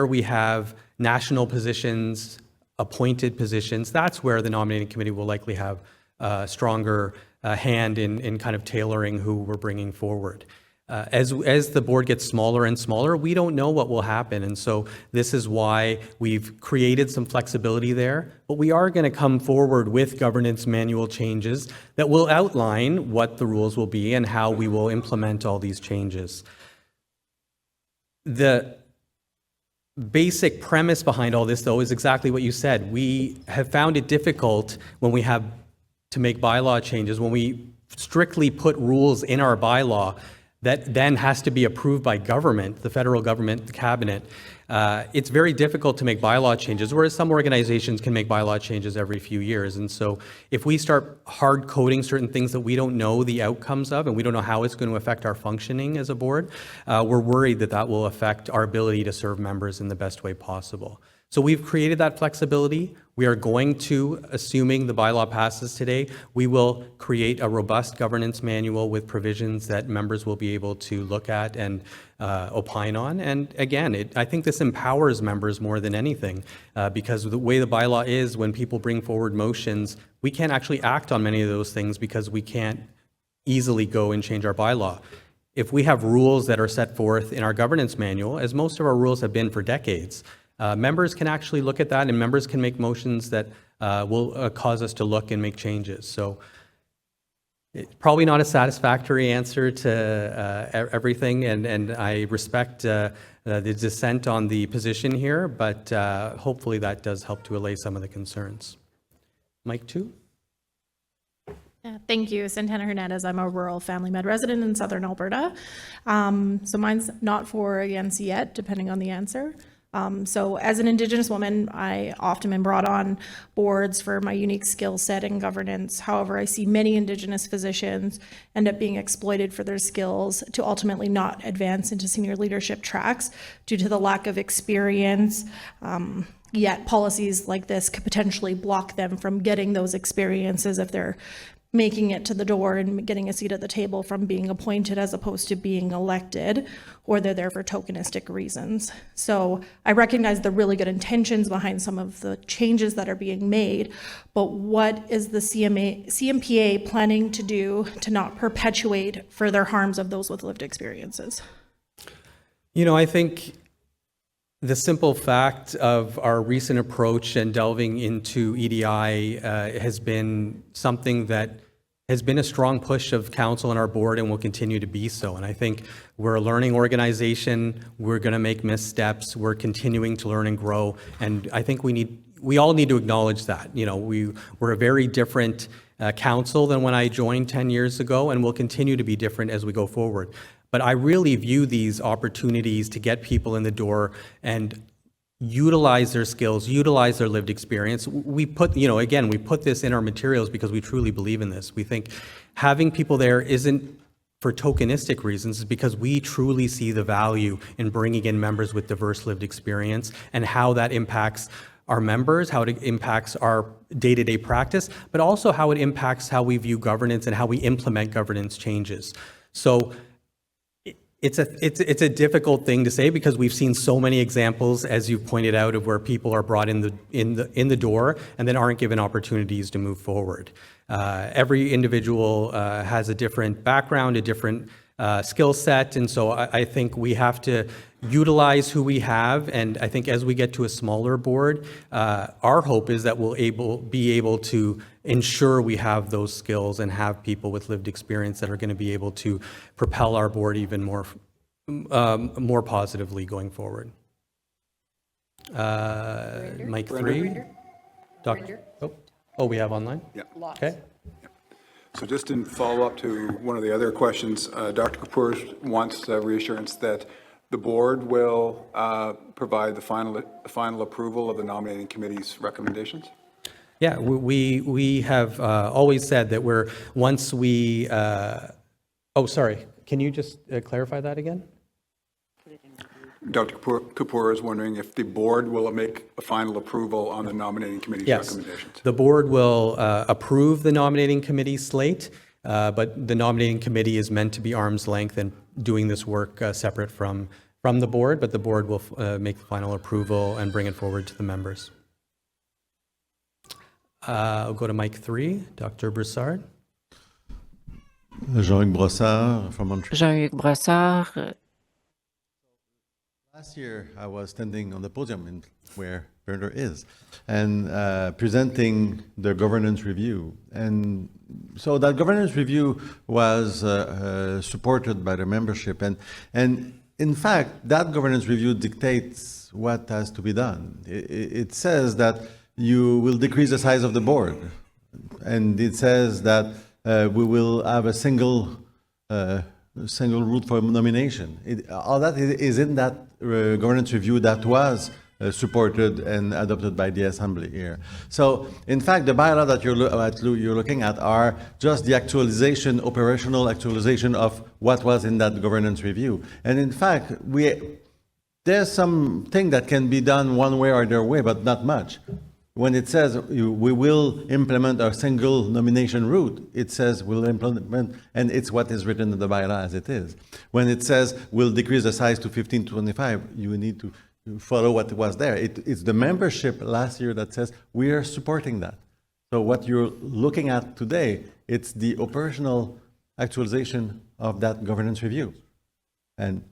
we have national positions, appointed positions. That's where the nominating committee will likely have a stronger hand in kind of tailoring who we're bringing forward. As the board gets smaller and smaller, we don't know what will happen. And so this is why we've created some flexibility there. But we are going to come forward with governance manual changes that will outline what the rules will be and how we will implement all these changes. The basic premise behind all this, though, is exactly what you said. We have found it difficult when we have to make bylaw changes, when we strictly put rules in our bylaw that then has to be approved by government, the federal government, the cabinet. It's very difficult to make bylaw changes, whereas some organizations can make bylaw changes every few years. And so if we start hard coding certain things that we don't know the outcomes of, and we don't know how it's going to affect our functioning as a board, we're worried that that will affect our ability to serve members in the best way possible. So we've created that flexibility. We are going to, assuming the bylaw passes today, we will create a robust governance manual with provisions that members will be able to look at and opine on. And again, I think this empowers members more than anything, because the way the bylaw is, when people bring forward motions, we can't actually act on many of those things because we can't easily go and change our bylaw. If we have rules that are set forth in our governance manual, as most of our rules have been for decades, members can actually look at that, and members can make motions that will cause us to look and make changes. So it's probably not a satisfactory answer to everything, and I respect the dissent on the position here, but hopefully that does help to allay some of the concerns. Mike 2? Thank you. Santana Hernandez. I'm a rural family med resident in southern Alberta. So mine's not for or against yet, depending on the answer. So as an Indigenous woman, I often am brought on boards for my unique skill set in governance. However, I see many Indigenous physicians end up being exploited for their skills to ultimately not advance into senior leadership tracks due to the lack of experience. Yet policies like this could potentially block them from getting those experiences if they're making it to the door and getting a seat at the table from being appointed as opposed to being elected, or they're there for tokenistic reasons. So I recognize the really good intentions behind some of the changes that are being made, but what is the CMPA planning to do to not perpetuate further harms of those with lived experiences? You know, I think the simple fact of our recent approach and delving into EDI has been something that has been a strong push of council and our board and will continue to be so. And I think we're a learning organization. We're going to make missteps. We're continuing to learn and grow. And I think we all need to acknowledge that. You know, we're a very different council than when I joined 10 years ago, and we'll continue to be different as we go forward. But I really view these opportunities to get people in the door and utilize their skills, utilize their lived experience. We put, again, we put this in our materials because we truly believe in this. We think having people there isn't for tokenistic reasons, it's because we truly see the value in bringing in members with diverse lived experience and how that impacts our members, how it impacts our day-to-day practice, but also how it impacts how we view governance and how we implement governance changes. So it's a difficult thing to say because we've seen so many examples, as you've pointed out, of where people are brought in the door and then aren't given opportunities to move forward. Every individual has a different background, a different skill set, and so I think we have to utilize who we have. And I think as we get to a smaller board, our hope is that we'll be able to ensure we have those skills and have people with lived experience that are going to be able to propel our board even more positively going forward. Mic 3. Doctor. Oh, we have online? Yeah. Okay. So just in follow-up to one of the other questions, Dr. Kapoor wants reassurance that the board will provide the final approval of the nominating committee's recommendations? Yeah, we have always said that once we, sorry, can you just clarify that again? Dr. Kapoor is wondering if the board will make a final approval on the nominating committee's recommendations. The board will approve the nominating committee slate, but the nominating committee is meant to be arm's length and doing this work separate from the board, but the board will make the final approval and bring it forward to the members. I'll go to mic 3, Dr. Broussard. Jean-Luc Brossard from Montreal. Jean-Luc Brossard. Last year, I was standing on the podium where Bernard is and presenting the governance review. And so that governance review was supported by the membership. And in fact, that governance review dictates what has to be done. It says that you will decrease the size of the board. And it says that we will have a single route for nomination. All that is in that governance review that was supported and adopted by the Assembly here. So, in fact, the bylaw that you're looking at are just the actualization, operational actualization of what was in that governance review. And in fact, there's something that can be done one way or the other way, but not much. When it says we will implement a single nomination route, it says we'll implement, and it's what is written in the bylaw as it is. When it says we'll decrease the size to 15 to 25, you need to follow what was there. It's the membership last year that says we are supporting that. So what you're looking at today, it's the operational actualization of that governance review. And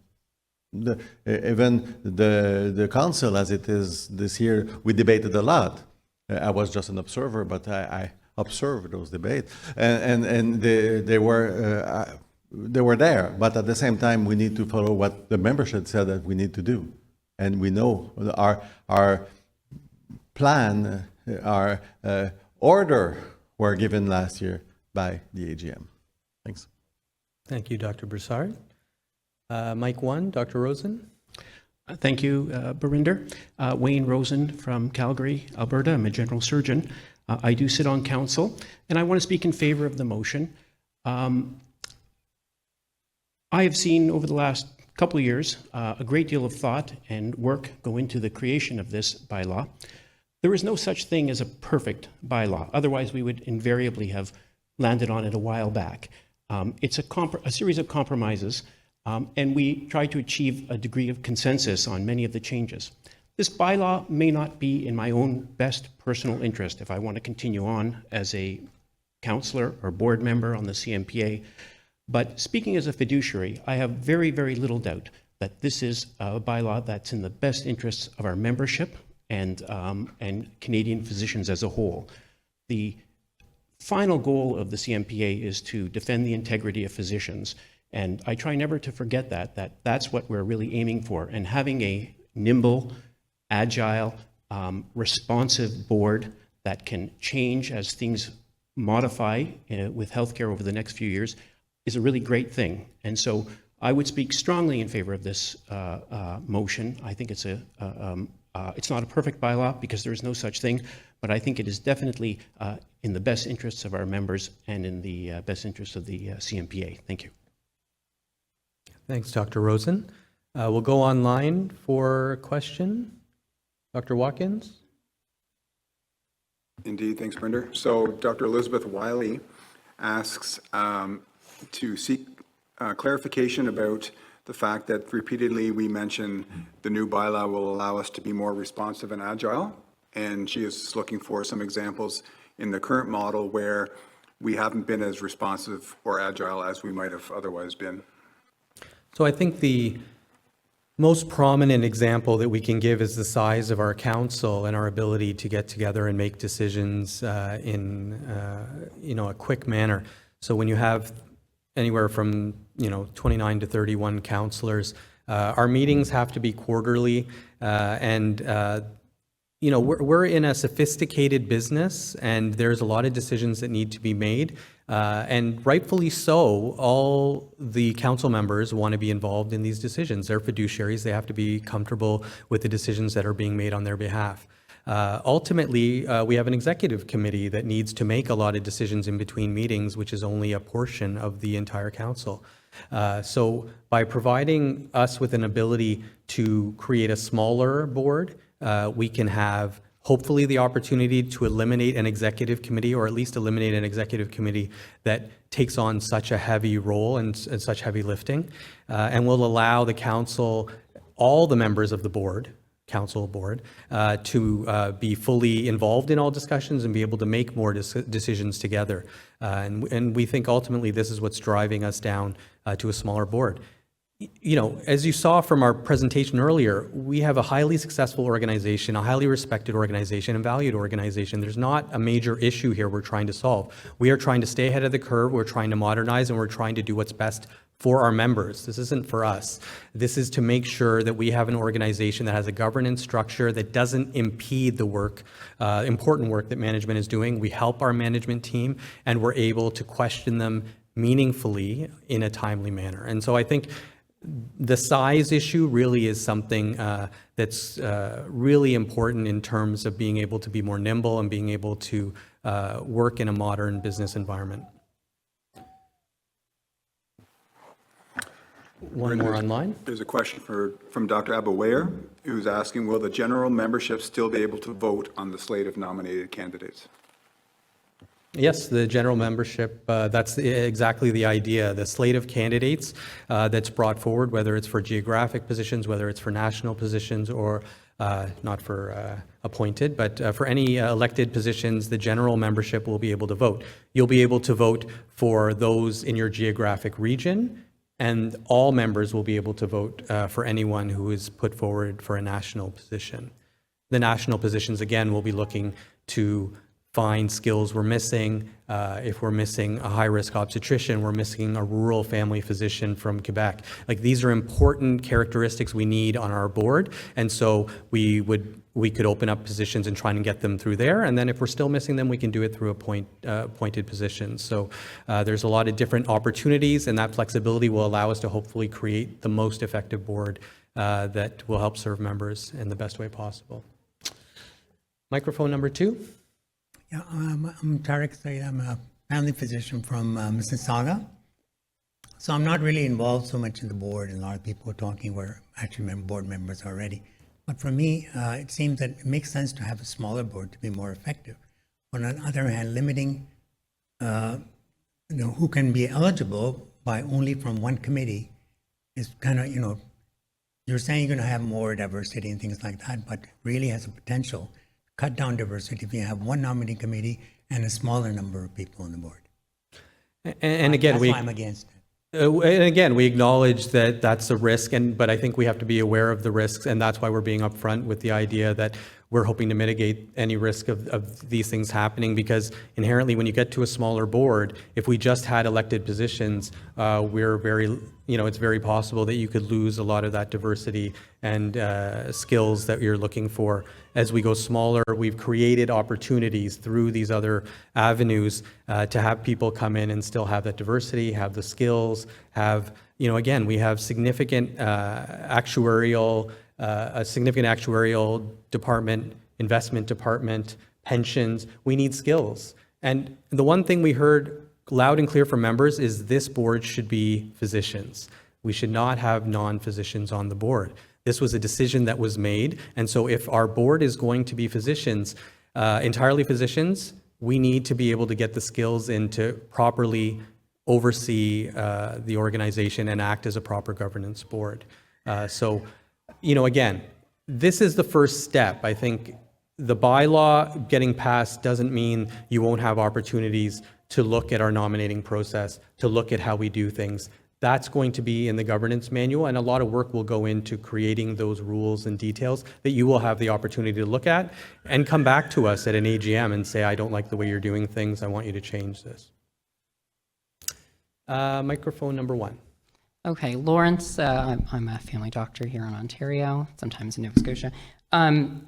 even the council, as it is this year, we debated a lot. I was just an observer, but I observed those debates, and they were there. But at the same time, we need to follow what the membership said that we need to do, and we know our plan, our order were given last year by the AGM. Thanks. Thank you, Dr. Broussard. Mic 1, Dr. Rosen. Thank you, Barinder. Wayne Rosen from Calgary, Alberta. I'm a general surgeon. I do sit on council, and I want to speak in favor of the motion. I have seen over the last couple of years a great deal of thought and work go into the creation of this bylaw. There is no such thing as a perfect bylaw. Otherwise, we would invariably have landed on it a while back. It's a series of compromises. And we try to achieve a degree of consensus on many of the changes. This bylaw may not be in my own best personal interest if I want to continue on as a councillor or board member on the CMPA, but speaking as a fiduciary, I have very, very little doubt that this is a bylaw that's in the best interests of our membership and Canadian physicians as a whole. The final goal of the CMPA is to defend the integrity of physicians. And I try never to forget that's what we're really aiming for. And having a nimble, agile, responsive board that can change as things modify with healthcare over the next few years is a really great thing. And so I would speak strongly in favor of this motion. I think it's it's not a perfect bylaw because there is no such thing, but I think it is definitely in the best interests of our members and in the best interests of the CMPA. Thank you. Thanks, Dr. Rosen. We'll go online for a question. Dr. Watkins? Indeed, thanks, Brinder. So Dr. Elizabeth Wiley asks to seek clarification about the fact that repeatedly we mention the new bylaw will allow us to be more responsive and agile. And she is looking for some examples in the current model where we haven't been as responsive or agile as we might have otherwise been. So I think the most prominent example that we can give is the size of our council and our ability to get together and make decisions in a quick manner. So when you have anywhere from 29 to 31 councillors, our meetings have to be quarterly, and we're in a sophisticated business, and there's a lot of decisions that need to be made. And rightfully so, all the council members want to be involved in these decisions. They're fiduciaries. They have to be comfortable with the decisions that are being made on their behalf. Ultimately, we have an executive committee that needs to make a lot of decisions in between meetings, which is only a portion of the entire council. So by providing us with an ability to create a smaller board, we can have hopefully the opportunity to eliminate an executive committee, or at least eliminate an executive committee that takes on such a heavy role and such heavy lifting, and will allow the council, all the members of the board, council board, to be fully involved in all discussions and be able to make more decisions together. And we think ultimately this is what's driving us down to a smaller board. As you saw from our presentation earlier, we have a highly successful organization, a highly respected organization, and valued organization. There's not a major issue here we're trying to solve. We are trying to stay ahead of the curve, we're trying to modernize, and we're trying to do what's best for our members. This isn't for us. This is to make sure that we have an organization that has a governance structure that doesn't impede the work, important work that management is doing. We help our management team, and we're able to question them meaningfully in a timely manner. And so I think the size issue really is something that's really important in terms of being able to be more nimble and being able to work in a modern business environment. One more online. There's a question from Dr. Abawayer, who's asking, will the general membership still be able to vote on the slate of nominated candidates? Yes, the general membership, that's exactly the idea. The slate of candidates that's brought forward, whether it's for geographic positions, whether it's for national positions, or not for appointed, but for any elected positions, the general membership will be able to vote. You'll be able to vote for those in your geographic region, and all members will be able to vote for anyone who is put forward for a national position. The national positions, again, will be looking to find skills we're missing. If we're missing a high-risk obstetrician, we're missing a rural family physician from Quebec. Like, these are important characteristics we need on our board, and so we could open up positions and try and get them through there, and then if we're still missing them, we can do it through appointed positions. So there's a lot of different opportunities, and that flexibility will allow us to hopefully create the most effective board that will help serve members in the best way possible. Microphone number 2. Yeah, I'm Tariq Said. I'm a family physician from Mississauga. So I'm not really involved so much in the board, and a lot of people are talking were actually board members already. But for me, it seems that it makes sense to have a smaller board to be more effective. On the other hand, limiting who can be eligible by only from one committee is kind of, you're saying you're going to have more diversity and things like that, but really has a potential cut down diversity if you have one nominating committee and a smaller number of people on the board. And again, that's why I'm against it. And again, we acknowledge that that's a risk, but I think we have to be aware of the risks, and that's why we're being upfront with the idea that we're hoping to mitigate any risk of these things happening, because inherently when you get to a smaller board, if we just had elected positions, it's very possible that you could lose a lot of that diversity and skills that you're looking for. As we go smaller, we've created opportunities through these other avenues to have people come in and still have that diversity, have the skills, have again, we have significant actuarial, a significant actuarial department, investment department, pensions. We need skills. And the one thing we heard loud and clear from members is this board should be physicians. We should not have non-physicians on the board. This was a decision that was made. And so if our board is going to be physicians, entirely physicians, we need to be able to get the skills in to properly oversee the organization and act as a proper governance board. So, again, this is the first step. I think the bylaw getting passed doesn't mean you won't have opportunities to look at our nominating process, to look at how we do things. That's going to be in the governance manual, and a lot of work will go into creating those rules and details that you will have the opportunity to look at and come back to us at an AGM and say, I don't like the way you're doing things, I want you to change this. Microphone number 1. Okay, Lawrence, I'm a family doctor here in Ontario, sometimes in Nova Scotia.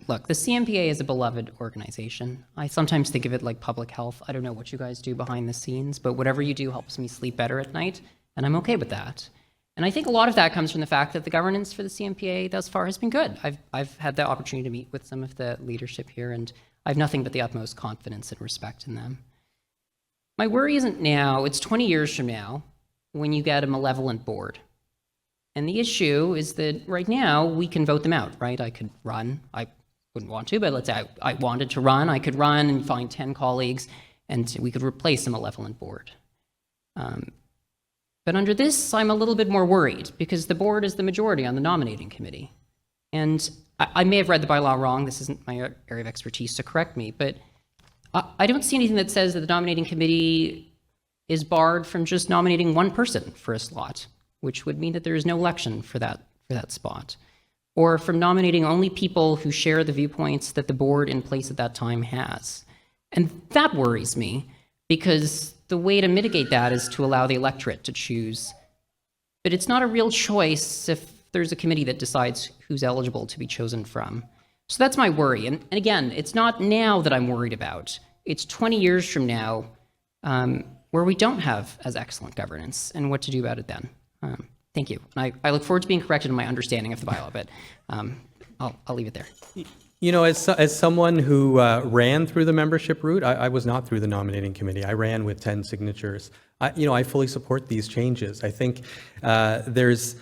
Look, the CMPA is a beloved organization. I sometimes think of it like public health. I don't know what you guys do behind the scenes, but whatever you do helps me sleep better at night, and I'm okay with that. And I think a lot of that comes from the fact that the governance for the CMPA thus far has been good. I've had the opportunity to meet with some of the leadership here, and I have nothing but the utmost confidence and respect in them. My worry isn't now, it's 20 years from now when you get a malevolent board. And the issue is that right now we can vote them out, right? I could run, I wouldn't want to, but let's say I wanted to run, I could run and find 10 colleagues and we could replace a malevolent board. But under this, I'm a little bit more worried because the board is the majority on the nominating committee. And I may have read the bylaw wrong, this isn't my area of expertise, so correct me, but I don't see anything that says that the nominating committee is barred from just nominating one person for a slot, which would mean that there is no election for that spot, or from nominating only people who share the viewpoints that the board in place at that time has. And that worries me because the way to mitigate that is to allow the electorate to choose. But it's not a real choice if there's a committee that decides who's eligible to be chosen from. So that's my worry. And again, it's not now that I'm worried about. It's 20 years from now where we don't have as excellent governance and what to do about it then. Thank you. And I look forward to being corrected in my understanding of the bylaw, but I'll leave it there. As someone who ran through the membership route, I was not through the nominating committee. I ran with 10 signatures. I fully support these changes. I think there's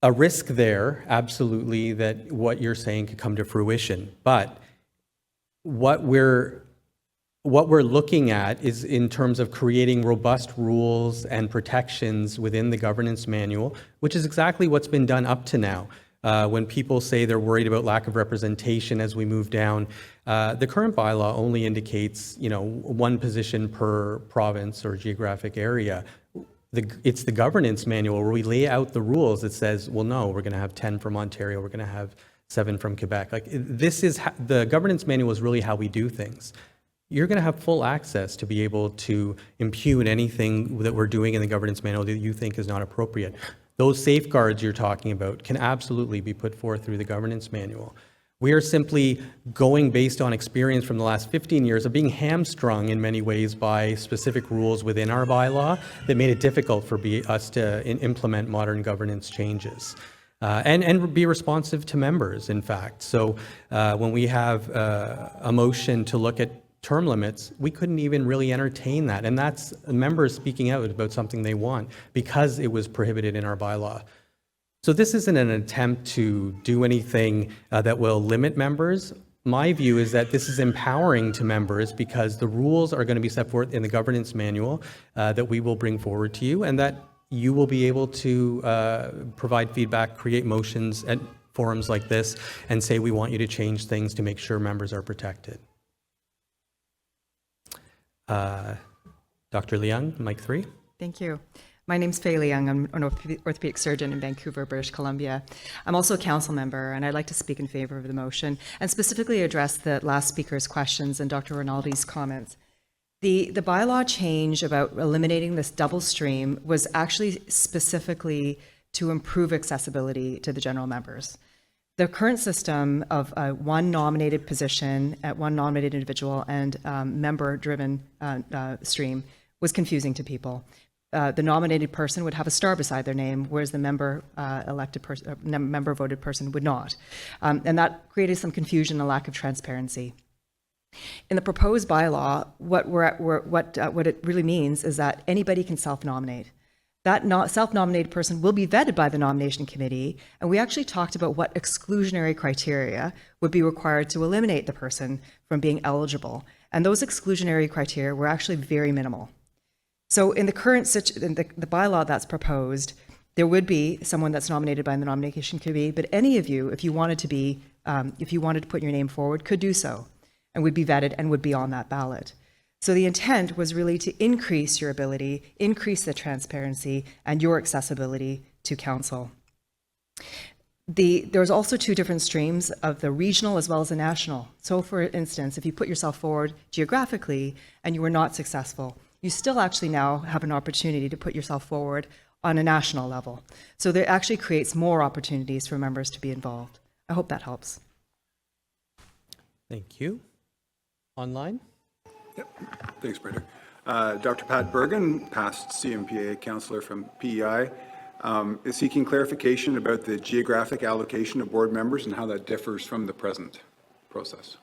a risk there, absolutely, that what you're saying could come to fruition. But what we're looking at is in terms of creating robust rules and protections within the governance manual, which is exactly what's been done up to now. When people say they're worried about lack of representation as we move down, the current bylaw only indicates, one position per province or geographic area. It's the governance manual where we lay out the rules that says, well, no, we're going to have 10 from Ontario, we're going to have 7 from Quebec. The governance manual is really how we do things. You're going to have full access to be able to impugn anything that we're doing in the governance manual that you think is not appropriate. Those safeguards you're talking about can absolutely be put forth through the governance manual. We are simply going based on experience from the last 15 years of being hamstrung in many ways by specific rules within our bylaw that made it difficult for us to implement modern governance changes. And be responsive to members, in fact. So when we have a motion to look at term limits, we couldn't even really entertain that. And that's members speaking out about something they want because it was prohibited in our bylaw. So this isn't an attempt to do anything that will limit members. My view is that this is empowering to members because the rules are going to be set forth in the governance manual that we will bring forward to you, and that you will be able to provide feedback, create motions at forums like this, and say we want you to change things to make sure members are protected. Dr. Leung, mic 3. Thank you. My name's Faye Leung. I'm an orthopedic surgeon in Vancouver, British Columbia. I'm also a council member, and I'd like to speak in favor of the motion and specifically address the last speaker's questions and Dr. Rinaldi's comments. The bylaw change about eliminating this double stream was actually specifically to improve accessibility to the general members. The current system of one nominated position at one nominated individual and member-driven stream was confusing to people. the nominated person would have a star beside their name, whereas the member member voted person would not. And that created some confusion and lack of transparency. In the proposed bylaw, what it really means is that anybody can self-nominate. That self-nominated person will be vetted by the nomination committee, and we actually talked about what exclusionary criteria would be required to eliminate the person from being eligible. And those exclusionary criteria were actually very minimal. So in the current the bylaw that's proposed, there would be someone that's nominated by the nomination committee, but any of you, if you wanted to put your name forward, could do so, and would be vetted and would be on that ballot. So the intent was really to increase your ability, increase the transparency, and your accessibility to council. There's also two different streams of the regional as well as the national. So for instance, if you put yourself forward geographically and you were not successful, you still actually now have an opportunity to put yourself forward on a national level. So that actually creates more opportunities for members to be involved. I hope that helps. Thank you. Online? Yep. Thanks, Brenda. Dr. Pat Bergen, past CMPA counselor from PEI, is seeking clarification about the geographic allocation of board members and how that differs from the present process.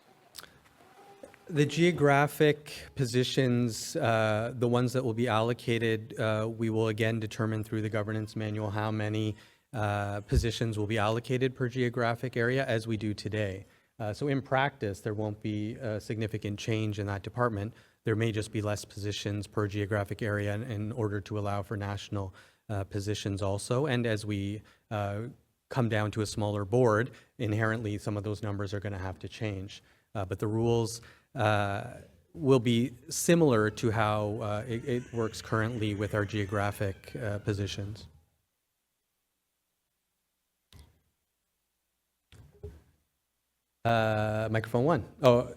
The geographic positions, the ones that will be allocated, we will again determine through the governance manual how many positions will be allocated per geographic area as we do today. So in practice, there won't be a significant change in that department. There may just be less positions per geographic area in order to allow for national positions also. And as we come down to a smaller board, inherently some of those numbers are going to have to change. But the rules will be similar to how it works currently with our geographic positions. Microphone one. Oh,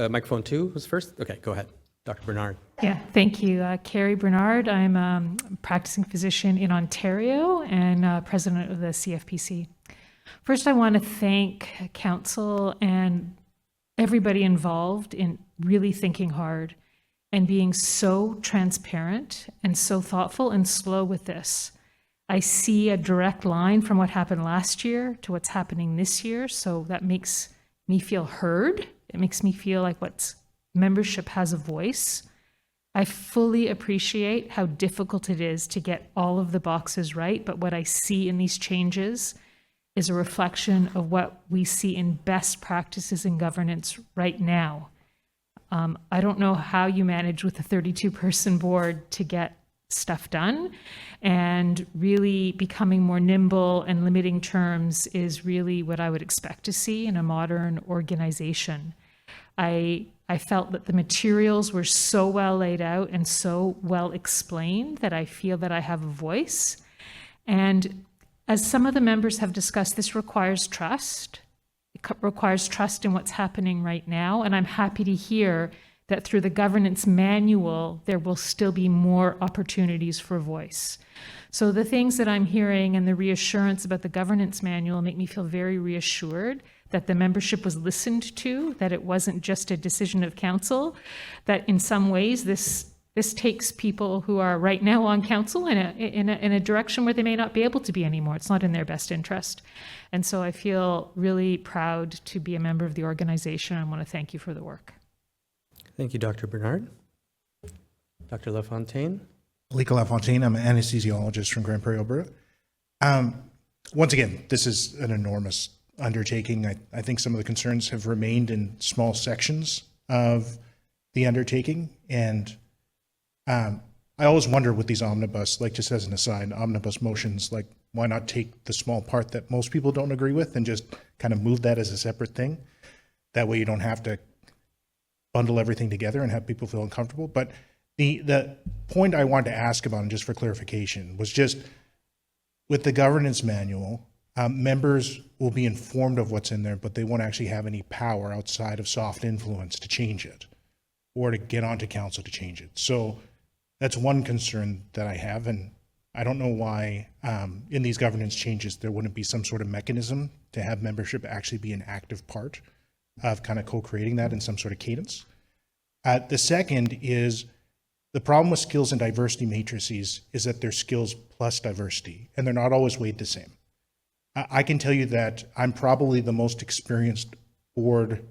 microphone two was first? Okay, go ahead. Dr. Bernard. Yeah, thank you. Carrie Bernard. I'm a practicing physician in Ontario and president of the CFPC. First, I want to thank council and everybody involved in really thinking hard and being so transparent and so thoughtful and slow with this. I see a direct line from what happened last year to what's happening this year, so that makes me feel heard. It makes me feel like membership has a voice. I fully appreciate how difficult it is to get all of the boxes right, but what I see in these changes is a reflection of what we see in best practices in governance right now. I don't know how you manage with a 32-person board to get stuff done, and really becoming more nimble and limiting terms is really what I would expect to see in a modern organization. I felt that the materials were so well laid out and so well explained that I feel that I have a voice. And as some of the members have discussed, this requires trust. It requires trust in what's happening right now, and I'm happy to hear that through the governance manual, there will still be more opportunities for voice. So the things that I'm hearing and the reassurance about the governance manual make me feel very reassured that the membership was listened to, that it wasn't just a decision of council, that in some ways this takes people who are right now on council in a direction where they may not be able to be anymore. It's not in their best interest. And so I feel really proud to be a member of the organization. I want to thank you for the work. Thank you, Dr. Bernard. Dr. LaFontaine. Lika LaFontaine, I'm an anesthesiologist from Grand Prairie, Alberta. Once again, this is an enormous undertaking. I think some of the concerns have remained in small sections of the undertaking. And I always wonder with these omnibus, like just as an aside, omnibus motions, like why not take the small part that most people don't agree with and just kind of move that as a separate thing? That way you don't have to bundle everything together and have people feel uncomfortable. But the point I wanted to ask about, and just for clarification, was just with the governance manual, members will be informed of what's in there, but they won't actually have any power outside of soft influence to change it or to get onto council to change it. So that's one concern that I have, and I don't know why in these governance changes there wouldn't be some sort of mechanism to have membership actually be an active part of kind of co-creating that in some sort of cadence. The second is The problem with skills and diversity matrices is that they're skills plus diversity, and they're not always weighed the same. I can tell you that I'm probably the most experienced board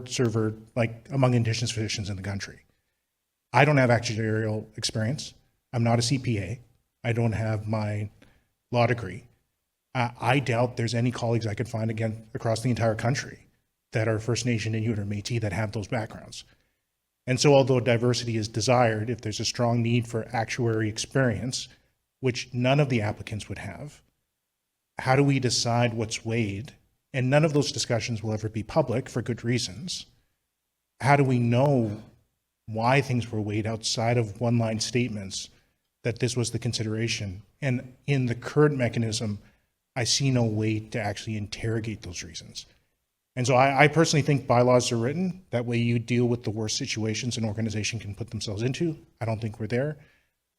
server, like among Indigenous physicians in the country. I don't have actuarial experience. I'm not a CPA. I don't have my law degree. I doubt there's any colleagues I could find again across the entire country that are First Nation, Inuit, or Métis that have those backgrounds. And so although diversity is desired, if there's a strong need for actuary experience, which none of the applicants would have, how do we decide what's weighed? And none of those discussions will ever be public for good reasons. How do we know why things were weighed outside of one-line statements that this was the consideration? And in the current mechanism, I see no way to actually interrogate those reasons. And so I personally think bylaws are written. That way you deal with the worst situations an organization can put themselves into. I don't think we're there.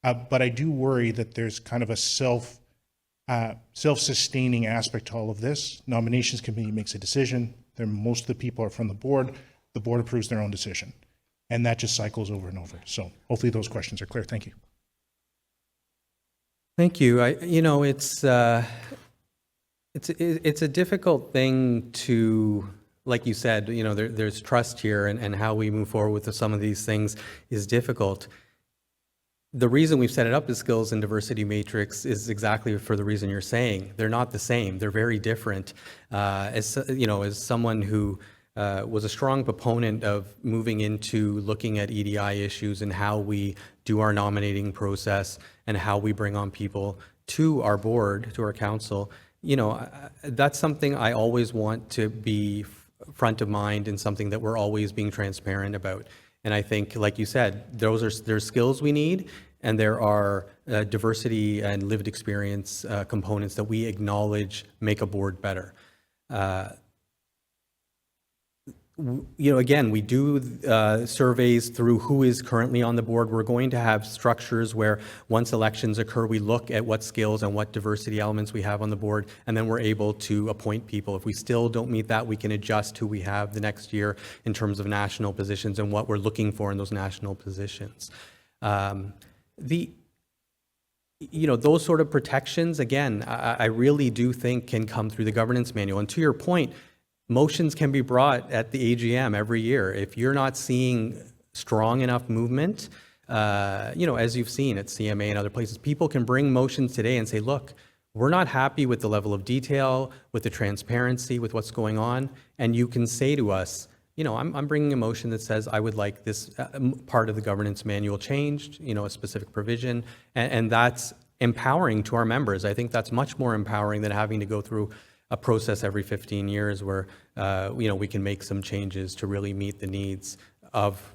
But I do worry that there's kind of a self-sustaining aspect to all of this. Nominations committee makes a decision. Most of the people are from the board. The board approves their own decision. And that just cycles over and over. So hopefully those questions are clear. Thank you. Thank you. It's a difficult thing to, like you said, there's trust here, and how we move forward with some of these things is difficult. The reason we've set it up as skills and diversity matrix is exactly for the reason you're saying. They're not the same. They're very different. As someone who was a strong proponent of moving into looking at EDI issues and how we do our nominating process and how we bring on people to our board, to our council, that's something I always want to be front of mind and something that we're always being transparent about. And I think, like you said, there's skills we need, and there are diversity and lived experience components that we acknowledge make a board better. Again, we do surveys through who is currently on the board. We're going to have structures where once elections occur, we look at what skills and what diversity elements we have on the board, and then we're able to appoint people. If we still don't meet that, we can adjust who we have the next year in terms of national positions and what we're looking for in those national positions. Those sort of protections, again, I really do think can come through the governance manual. And to your point, motions can be brought at the AGM every year. If you're not seeing strong enough movement, as you've seen at CMA and other places, people can bring motions today and say, look, we're not happy with the level of detail, with the transparency, with what's going on. And you can say to us, I'm bringing a motion that says I would like this part of the governance manual changed, a specific provision. And that's empowering to our members. I think that's much more empowering than having to go through a process every 15 years where, we can make some changes to really meet the needs of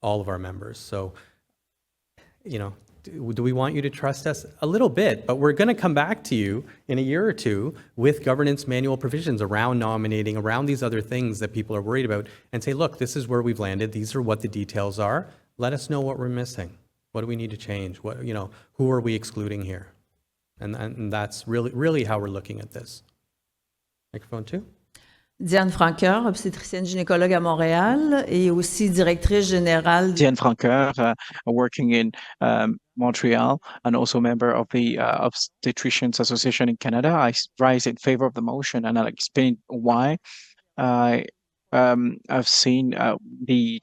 all of our members. So, do we want you to trust us? A little bit, but we're going to come back to you in a year or two with governance manual provisions around nominating, around these other things that people are worried about, and say, look, this is where we've landed. These are what the details are. Let us know what we're missing. What do we need to change? Who are we excluding here? And that's really how we're looking at this. Microphone 2. Diane Franqueur, obstétricienne gynécologue à Montréal et aussi directrice générale. Diane Franqueur, working in Montreal and also member of the Obstetricians Association in Canada. I rise in favor of the motion, and I'll explain why. I've seen the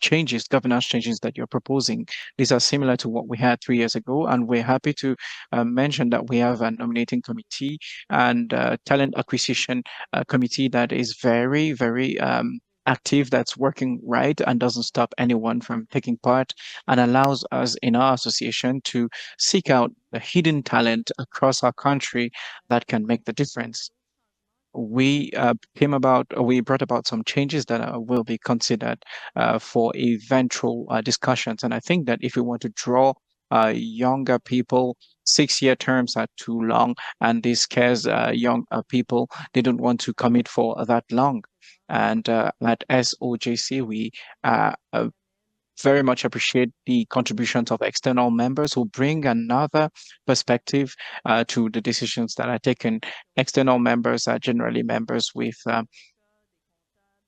governance changes that you're proposing. These are similar to what we had 3 years ago, and we're happy to mention that we have a nominating committee and talent acquisition committee that is very, very active, that's working right and doesn't stop anyone from taking part, and allows us in our association to seek out the hidden talent across our country that can make the difference. We brought about some changes that will be considered for eventual discussions. And I think that if we want to draw younger people, 6-year terms are too long, and this scares young people. They don't want to commit for that long. And at SOJC, we very much appreciate the contributions of external members who bring another perspective to the decisions that are taken. External members are generally members with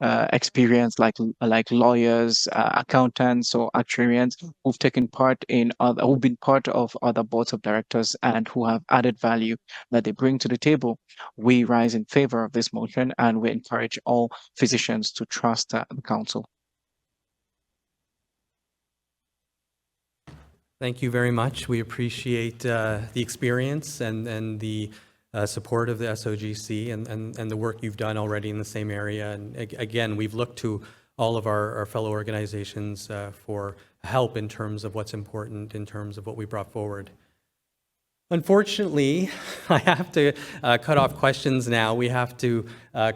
experience, like lawyers, accountants, or actuarians who've taken part in other, who've been part of other boards of directors and who have added value that they bring to the table. We rise in favor of this motion, and we encourage all physicians to trust the council. Thank you very much. We appreciate the experience and the support of the SOGC and the work you've done already in the same area. And again, we've looked to all of our fellow organizations for help in terms of what's important, in terms of what we brought forward. Unfortunately, I have to cut off questions now. We have to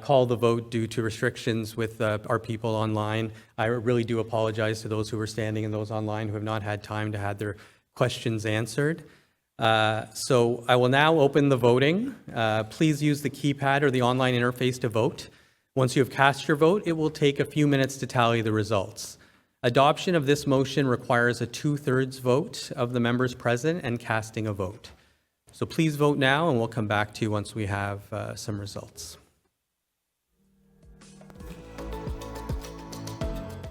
call the vote due to restrictions with our people online. I really do apologize to those who were standing and those online who have not had time to have their questions answered. So I will now open the voting. Please use the keypad or the online interface to vote. Once you have cast your vote, it will take a few minutes to tally the results. Adoption of this motion requires a 2/3 vote of the members present and casting a vote. So please vote now, and we'll come back to you once we have some results.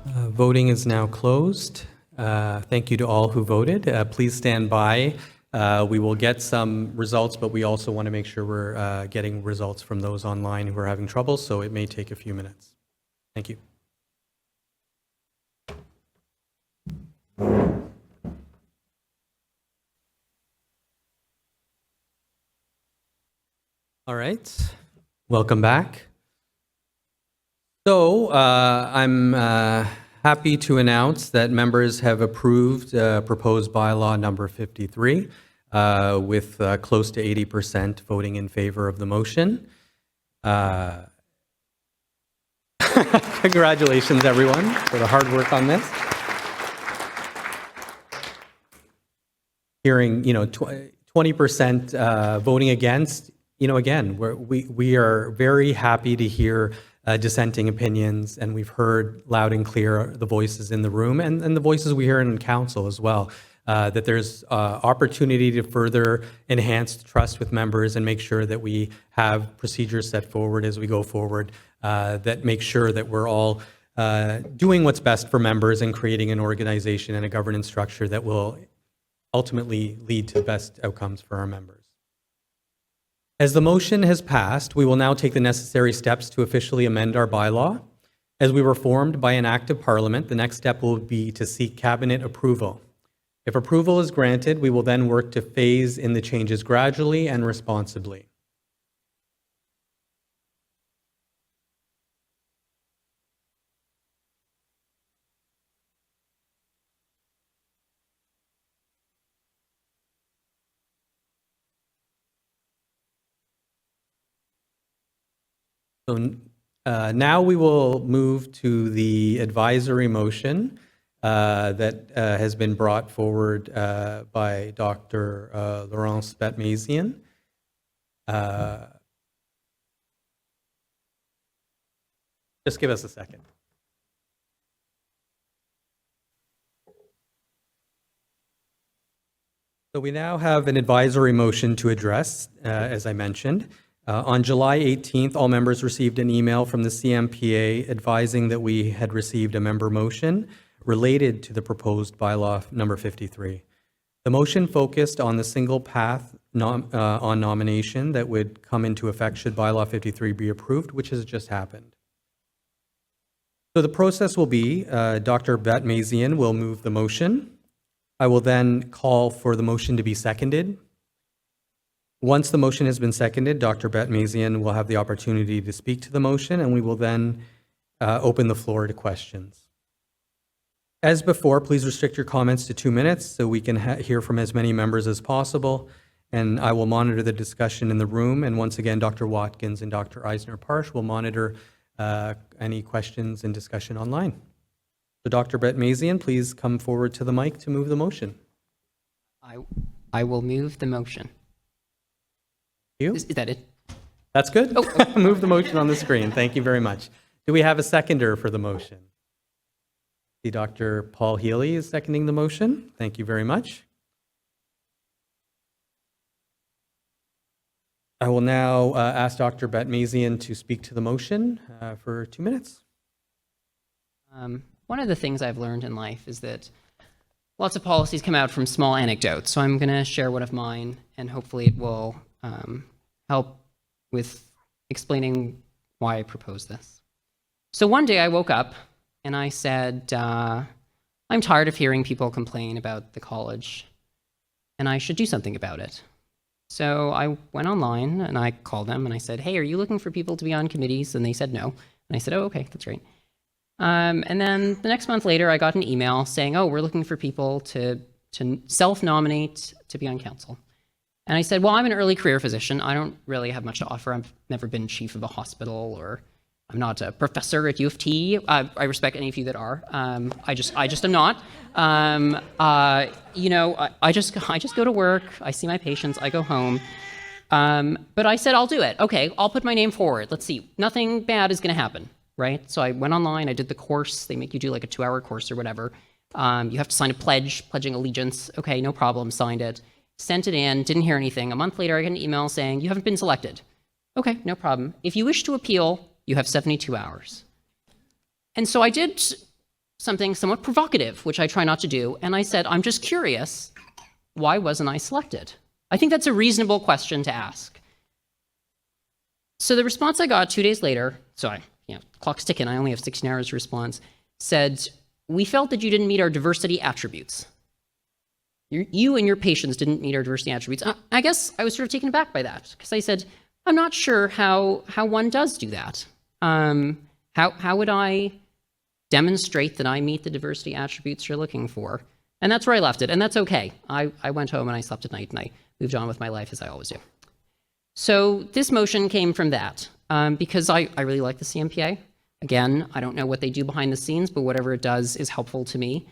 Voting is now closed. Thank you to all who voted. Please stand by. We will get some results, but we also want to make sure we're getting results from those online who are having trouble, so it may take a few minutes. Thank you. All right, welcome back. So I'm happy to announce that members have approved proposed bylaw number 53 with close to 80% voting in favor of the motion. Congratulations, everyone, for the hard work on this. Hearing, 20% voting against. Again, we are very happy to hear dissenting opinions, and we've heard loud and clear the voices in the room and the voices we hear in council as well, that there's opportunity to further enhance trust with members and make sure that we have procedures set forward as we go forward that make sure that we're all doing what's best for members and creating an organization and a governance structure that will ultimately lead to the best outcomes for our members. As the motion has passed, we will now take the necessary steps to officially amend our bylaw. As we were formed by an act of Parliament, the next step will be to seek Cabinet approval. If approval is granted, we will then work to phase in the changes gradually and responsibly. So now we will move to the advisory motion that has been brought forward by Dr. Laurence Batmazian. Just give us a second. So we now have an advisory motion to address, as I mentioned. On July 18th, all members received an email from the CMPA advising that we had received a member motion related to the proposed bylaw number 53. The motion focused on the single path on nomination that would come into effect should bylaw 53 be approved, which has just happened. So the process will be Dr. Batmazian will move the motion. I will then call for the motion to be seconded. Once the motion has been seconded, Dr. Batmazian will have the opportunity to speak to the motion, and we will then open the floor to questions. As before, please restrict your comments to 2 minutes so we can hear from as many members as possible, and I will monitor the discussion in the room. And once again, Dr. Watkins and Dr. Eisner-Parsh will monitor any questions and discussion online. So Dr. Batmazian, please come forward to the mic to move the motion. I will move the motion. Is that it? That's good. Oh. Move the motion on the screen. Thank you very much. Do we have a seconder for the motion? See, Dr. Paul Healy is seconding the motion. Thank you very much. I will now ask Dr. Batmazian to speak to the motion for 2 minutes. One of the things I've learned in life is that lots of policies come out from small anecdotes. So I'm going to share one of mine, and hopefully it will help with explaining why I propose this. So one day I woke up and I said, I'm tired of hearing people complain about the college, and I should do something about it. So I went online and I called them and I said, hey, are you looking for people to be on committees? And they said no. And I said, oh, okay, that's great. And then the next month later, I got an email saying, oh, we're looking for people to self-nominate to be on council. And I said, well, I'm an early career physician. I don't really have much to offer. I've never been chief of a hospital, or I'm not a professor at U of T. I respect any of you that are. I just am not. You know, I just go to work. I see my patients. I go home. But I said, I'll do it. Okay, I'll put my name forward. Let's see. Nothing bad is going to happen, right? So I went online. I did the course. They make you do like a 2-hour course or whatever. You have to sign a pledge, pledging allegiance. Okay, no problem. Signed it. Sent it in. Didn't hear anything. A month later, I got an email saying, you haven't been selected. Okay, no problem. If you wish to appeal, you have 72 hours. And so I did something somewhat provocative, which I try not to do. And I said, I'm just curious, why wasn't I selected? I think that's a reasonable question to ask. So the response I got 2 days later, clock's ticking, I only have 16 hours to respond, said, we felt that you didn't meet our diversity attributes. You and your patients didn't meet our diversity attributes. I guess I was sort of taken aback by that, because I said, I'm not sure how one does do that. How would I demonstrate that I meet the diversity attributes you're looking for? And that's where I left it, and that's okay. I went home and I slept at night and I moved on with my life as I always do. So this motion came from that, because I really like the CMPA. Again, I don't know what they do behind the scenes, but whatever it does is helpful to me.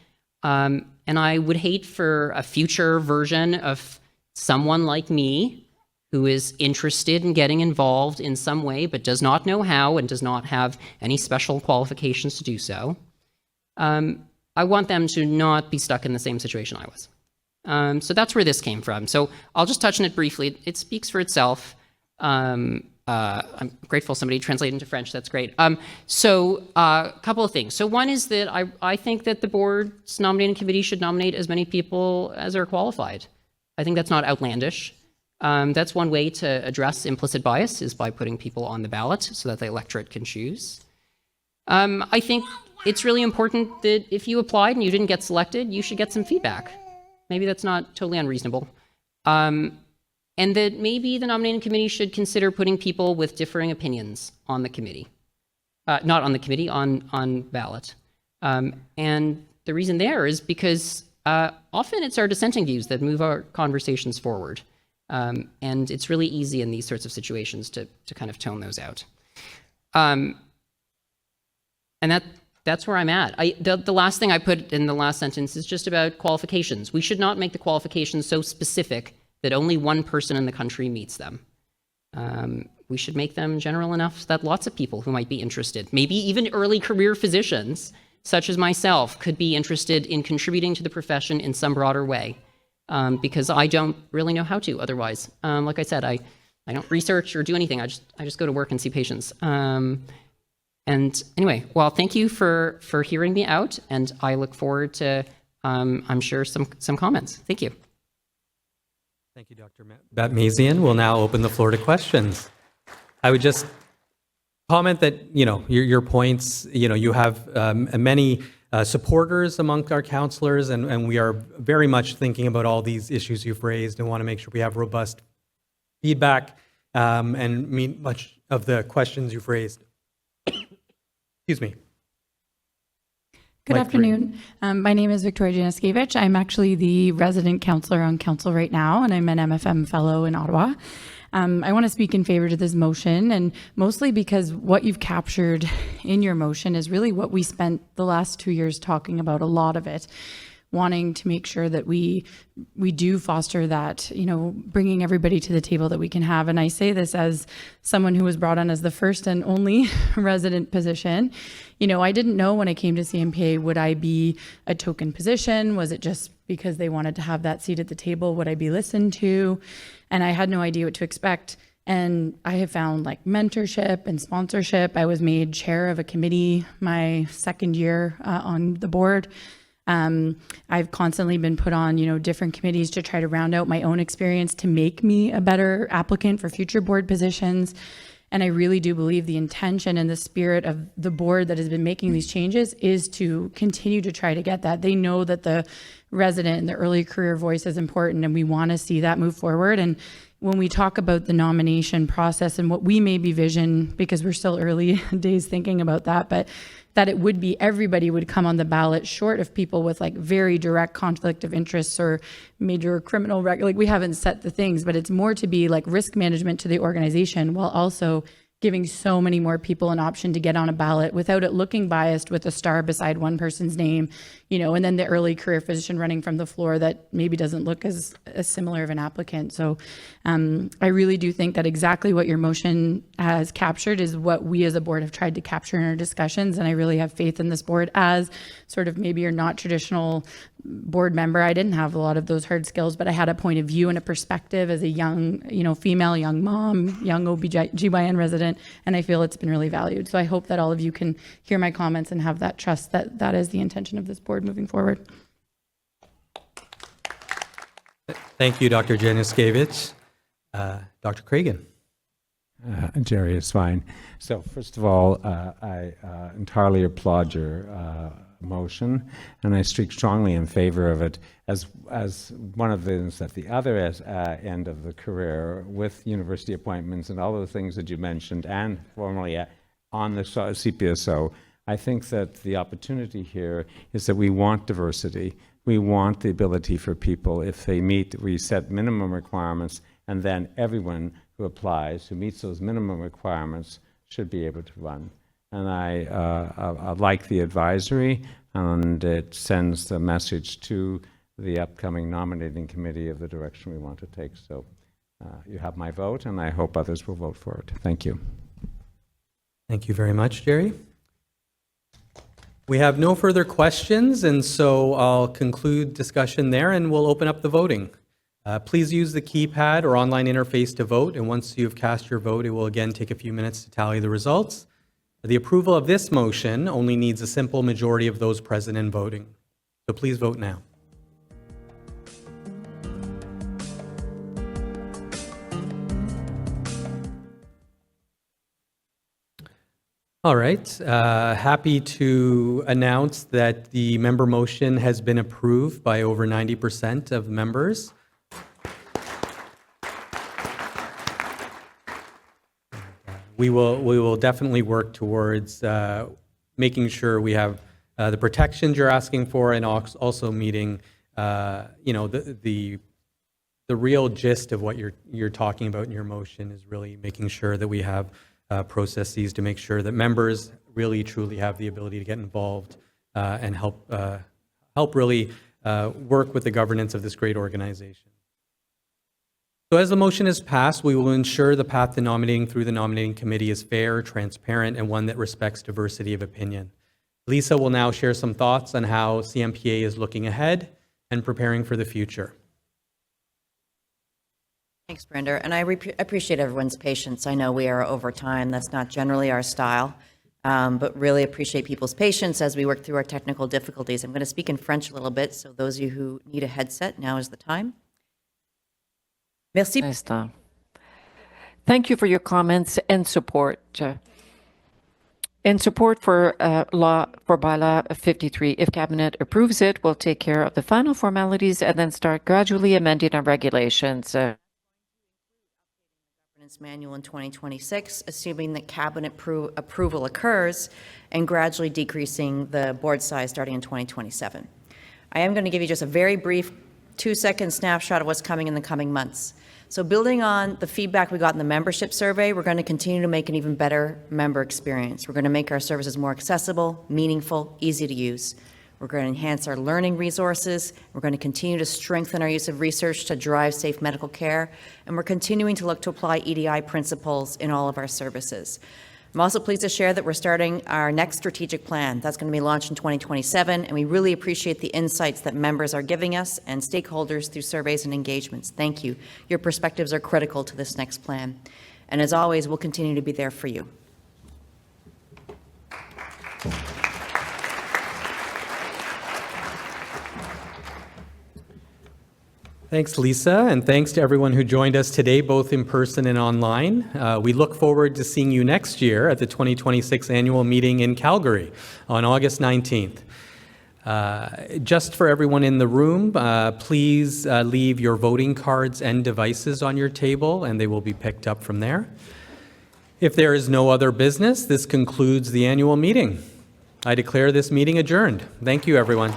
And I would hate for a future version of someone like me who is interested in getting involved in some way but does not know how and does not have any special qualifications to do so. I want them to not be stuck in the same situation I was. So that's where this came from. So I'll just touch on it briefly. It speaks for itself. I'm grateful somebody translated into French. That's great. So a couple of things. So one is that I think that the board's nominating committee should nominate as many people as are qualified. I think that's not outlandish. That's one way to address implicit bias, is by putting people on the ballot so that the electorate can choose. I think it's really important that if you applied and you didn't get selected, you should get some feedback. Maybe that's not totally unreasonable. And that maybe the nominating committee should consider putting people with differing opinions on the committee. Not on the committee, on ballot. And the reason there is because often it's our dissenting views that move our conversations forward. And it's really easy in these sorts of situations to kind of tone those out. And that's where I'm at. The last thing I put in the last sentence is just about qualifications. We should not make the qualifications so specific that only one person in the country meets them. We should make them general enough that lots of people who might be interested, maybe even early career physicians, such as myself, could be interested in contributing to the profession in some broader way. Because I don't really know how to otherwise. Like I said, I don't research or do anything. I just go to work and see patients. And anyway, well, thank you for hearing me out, and I look forward to, I'm sure, some comments. Thank you. Thank you, Dr. Batmazian. We'll now open the floor to questions. I would just comment that, your points, you have many supporters amongst our counselors, and we are very much thinking about all these issues you've raised and want to make sure we have robust feedback and meet much of the questions you've raised. Excuse me. Good afternoon. My name is Victoria Janaskevich. I'm actually the resident counselor on council right now, and I'm an MFM fellow in Ottawa. I want to speak in favor to this motion, and mostly because what you've captured in your motion is really what we spent the last 2 years talking about, a lot of it, wanting to make sure that we do foster that, bringing everybody to the table that we can have. And I say this as someone who was brought on as the first and only resident position. I didn't know when I came to CMPA, would I be a token position? Was it just because they wanted to have that seat at the table? Would I be listened to? And I had no idea what to expect. And I have found like mentorship and sponsorship. I was made chair of a committee my second year on the board. I've constantly been put on, different committees to try to round out my own experience to make me a better applicant for future board positions. And I really do believe the intention and the spirit of the board that has been making these changes is to continue to try to get that. They know that the resident and the early career voice is important, and we want to see that move forward. And when we talk about the nomination process and what we maybe vision, because we're still early days thinking about that, but that it would be everybody would come on the ballot short of people with like very direct conflict of interests or major criminal record. Like we haven't set the things, but it's more to be like risk management to the organization while also giving so many more people an option to get on a ballot without it looking biased with a star beside one person's name, and then the early career physician running from the floor that maybe doesn't look as similar of an applicant. So I really do think that exactly what your motion has captured is what we as a board have tried to capture in our discussions. And I really have faith in this board as sort of maybe you're not traditional board member. I didn't have a lot of those hard skills, but I had a point of view and a perspective as a young, female, young mom, young OBGYN resident, and I feel it's been really valued. So I hope that all of you can hear my comments and have that trust that that is the intention of this board moving forward. Thank you, Dr. Januszkiewicz. Dr. Cragen. Jerry is fine. So first of all, I entirely applaud your motion, and I speak strongly in favor of it as one of the things at the other end of the career with university appointments and all the things that you mentioned, and formerly on the CPSO. I think that the opportunity here is that we want diversity. We want the ability for people, if they meet, we set minimum requirements, and then everyone who applies, who meets those minimum requirements, should be able to run. And I like the advisory, and it sends the message to the upcoming nominating committee of the direction we want to take. So you have my vote, and I hope others will vote for it. Thank you. Thank you very much, Jerry. We have no further questions, and so I'll conclude discussion there, and we'll open up the voting. Please use the keypad or online interface to vote, and once you've cast your vote, it will again take a few minutes to tally the results. The approval of this motion only needs a simple majority of those present and voting. So please vote now. All right, happy to announce that the member motion has been approved by over 90% of members. We will definitely work towards making sure we have the protections you're asking for, and also meeting, the real gist of what you're talking about in your motion is really making sure that we have processes to make sure that members really truly have the ability to get involved and help really work with the governance of this great organization. So as the motion is passed, we will ensure the path to nominating through the nominating committee is fair, transparent, and one that respects diversity of opinion. Lisa will now share some thoughts on how CMPA is looking ahead and preparing for the future. Thanks, Brenda. And I appreciate everyone's patience. I know we are over time. That's not generally our style, but really appreciate people's patience as we work through our technical difficulties. I'm going to speak in French a little bit, so those of you who need a headset, now is the time. Merci. Thank you for your comments and support. In support for bylaw 53, if Cabinet approves it, we'll take care of the final formalities and then start gradually amending our regulations. Manual in 2026, assuming that Cabinet approval occurs, and gradually decreasing the board size starting in 2027. I am going to give you just a very brief 2-second snapshot of what's coming in the coming months. So building on the feedback we got in the membership survey, we're going to continue to make an even better member experience. We're going to make our services more accessible, meaningful, easy to use. We're going to enhance our learning resources. We're going to continue to strengthen our use of research to drive safe medical care. And we're continuing to look to apply EDI principles in all of our services. I'm also pleased to share that we're starting our next strategic plan. That's going to be launched in 2027, and we really appreciate the insights that members are giving us and stakeholders through surveys and engagements. Thank you. Your perspectives are critical to this next plan. And as always, we'll continue to be there for you. Thanks, Lisa, and thanks to everyone who joined us today, both in person and online. We look forward to seeing you next year at the 2026 annual meeting in Calgary on August 19th. Just for everyone in the room, please leave your voting cards and devices on your table, and they will be picked up from there. If there is no other business, this concludes the annual meeting. I declare this meeting adjourned. Thank you, everyone.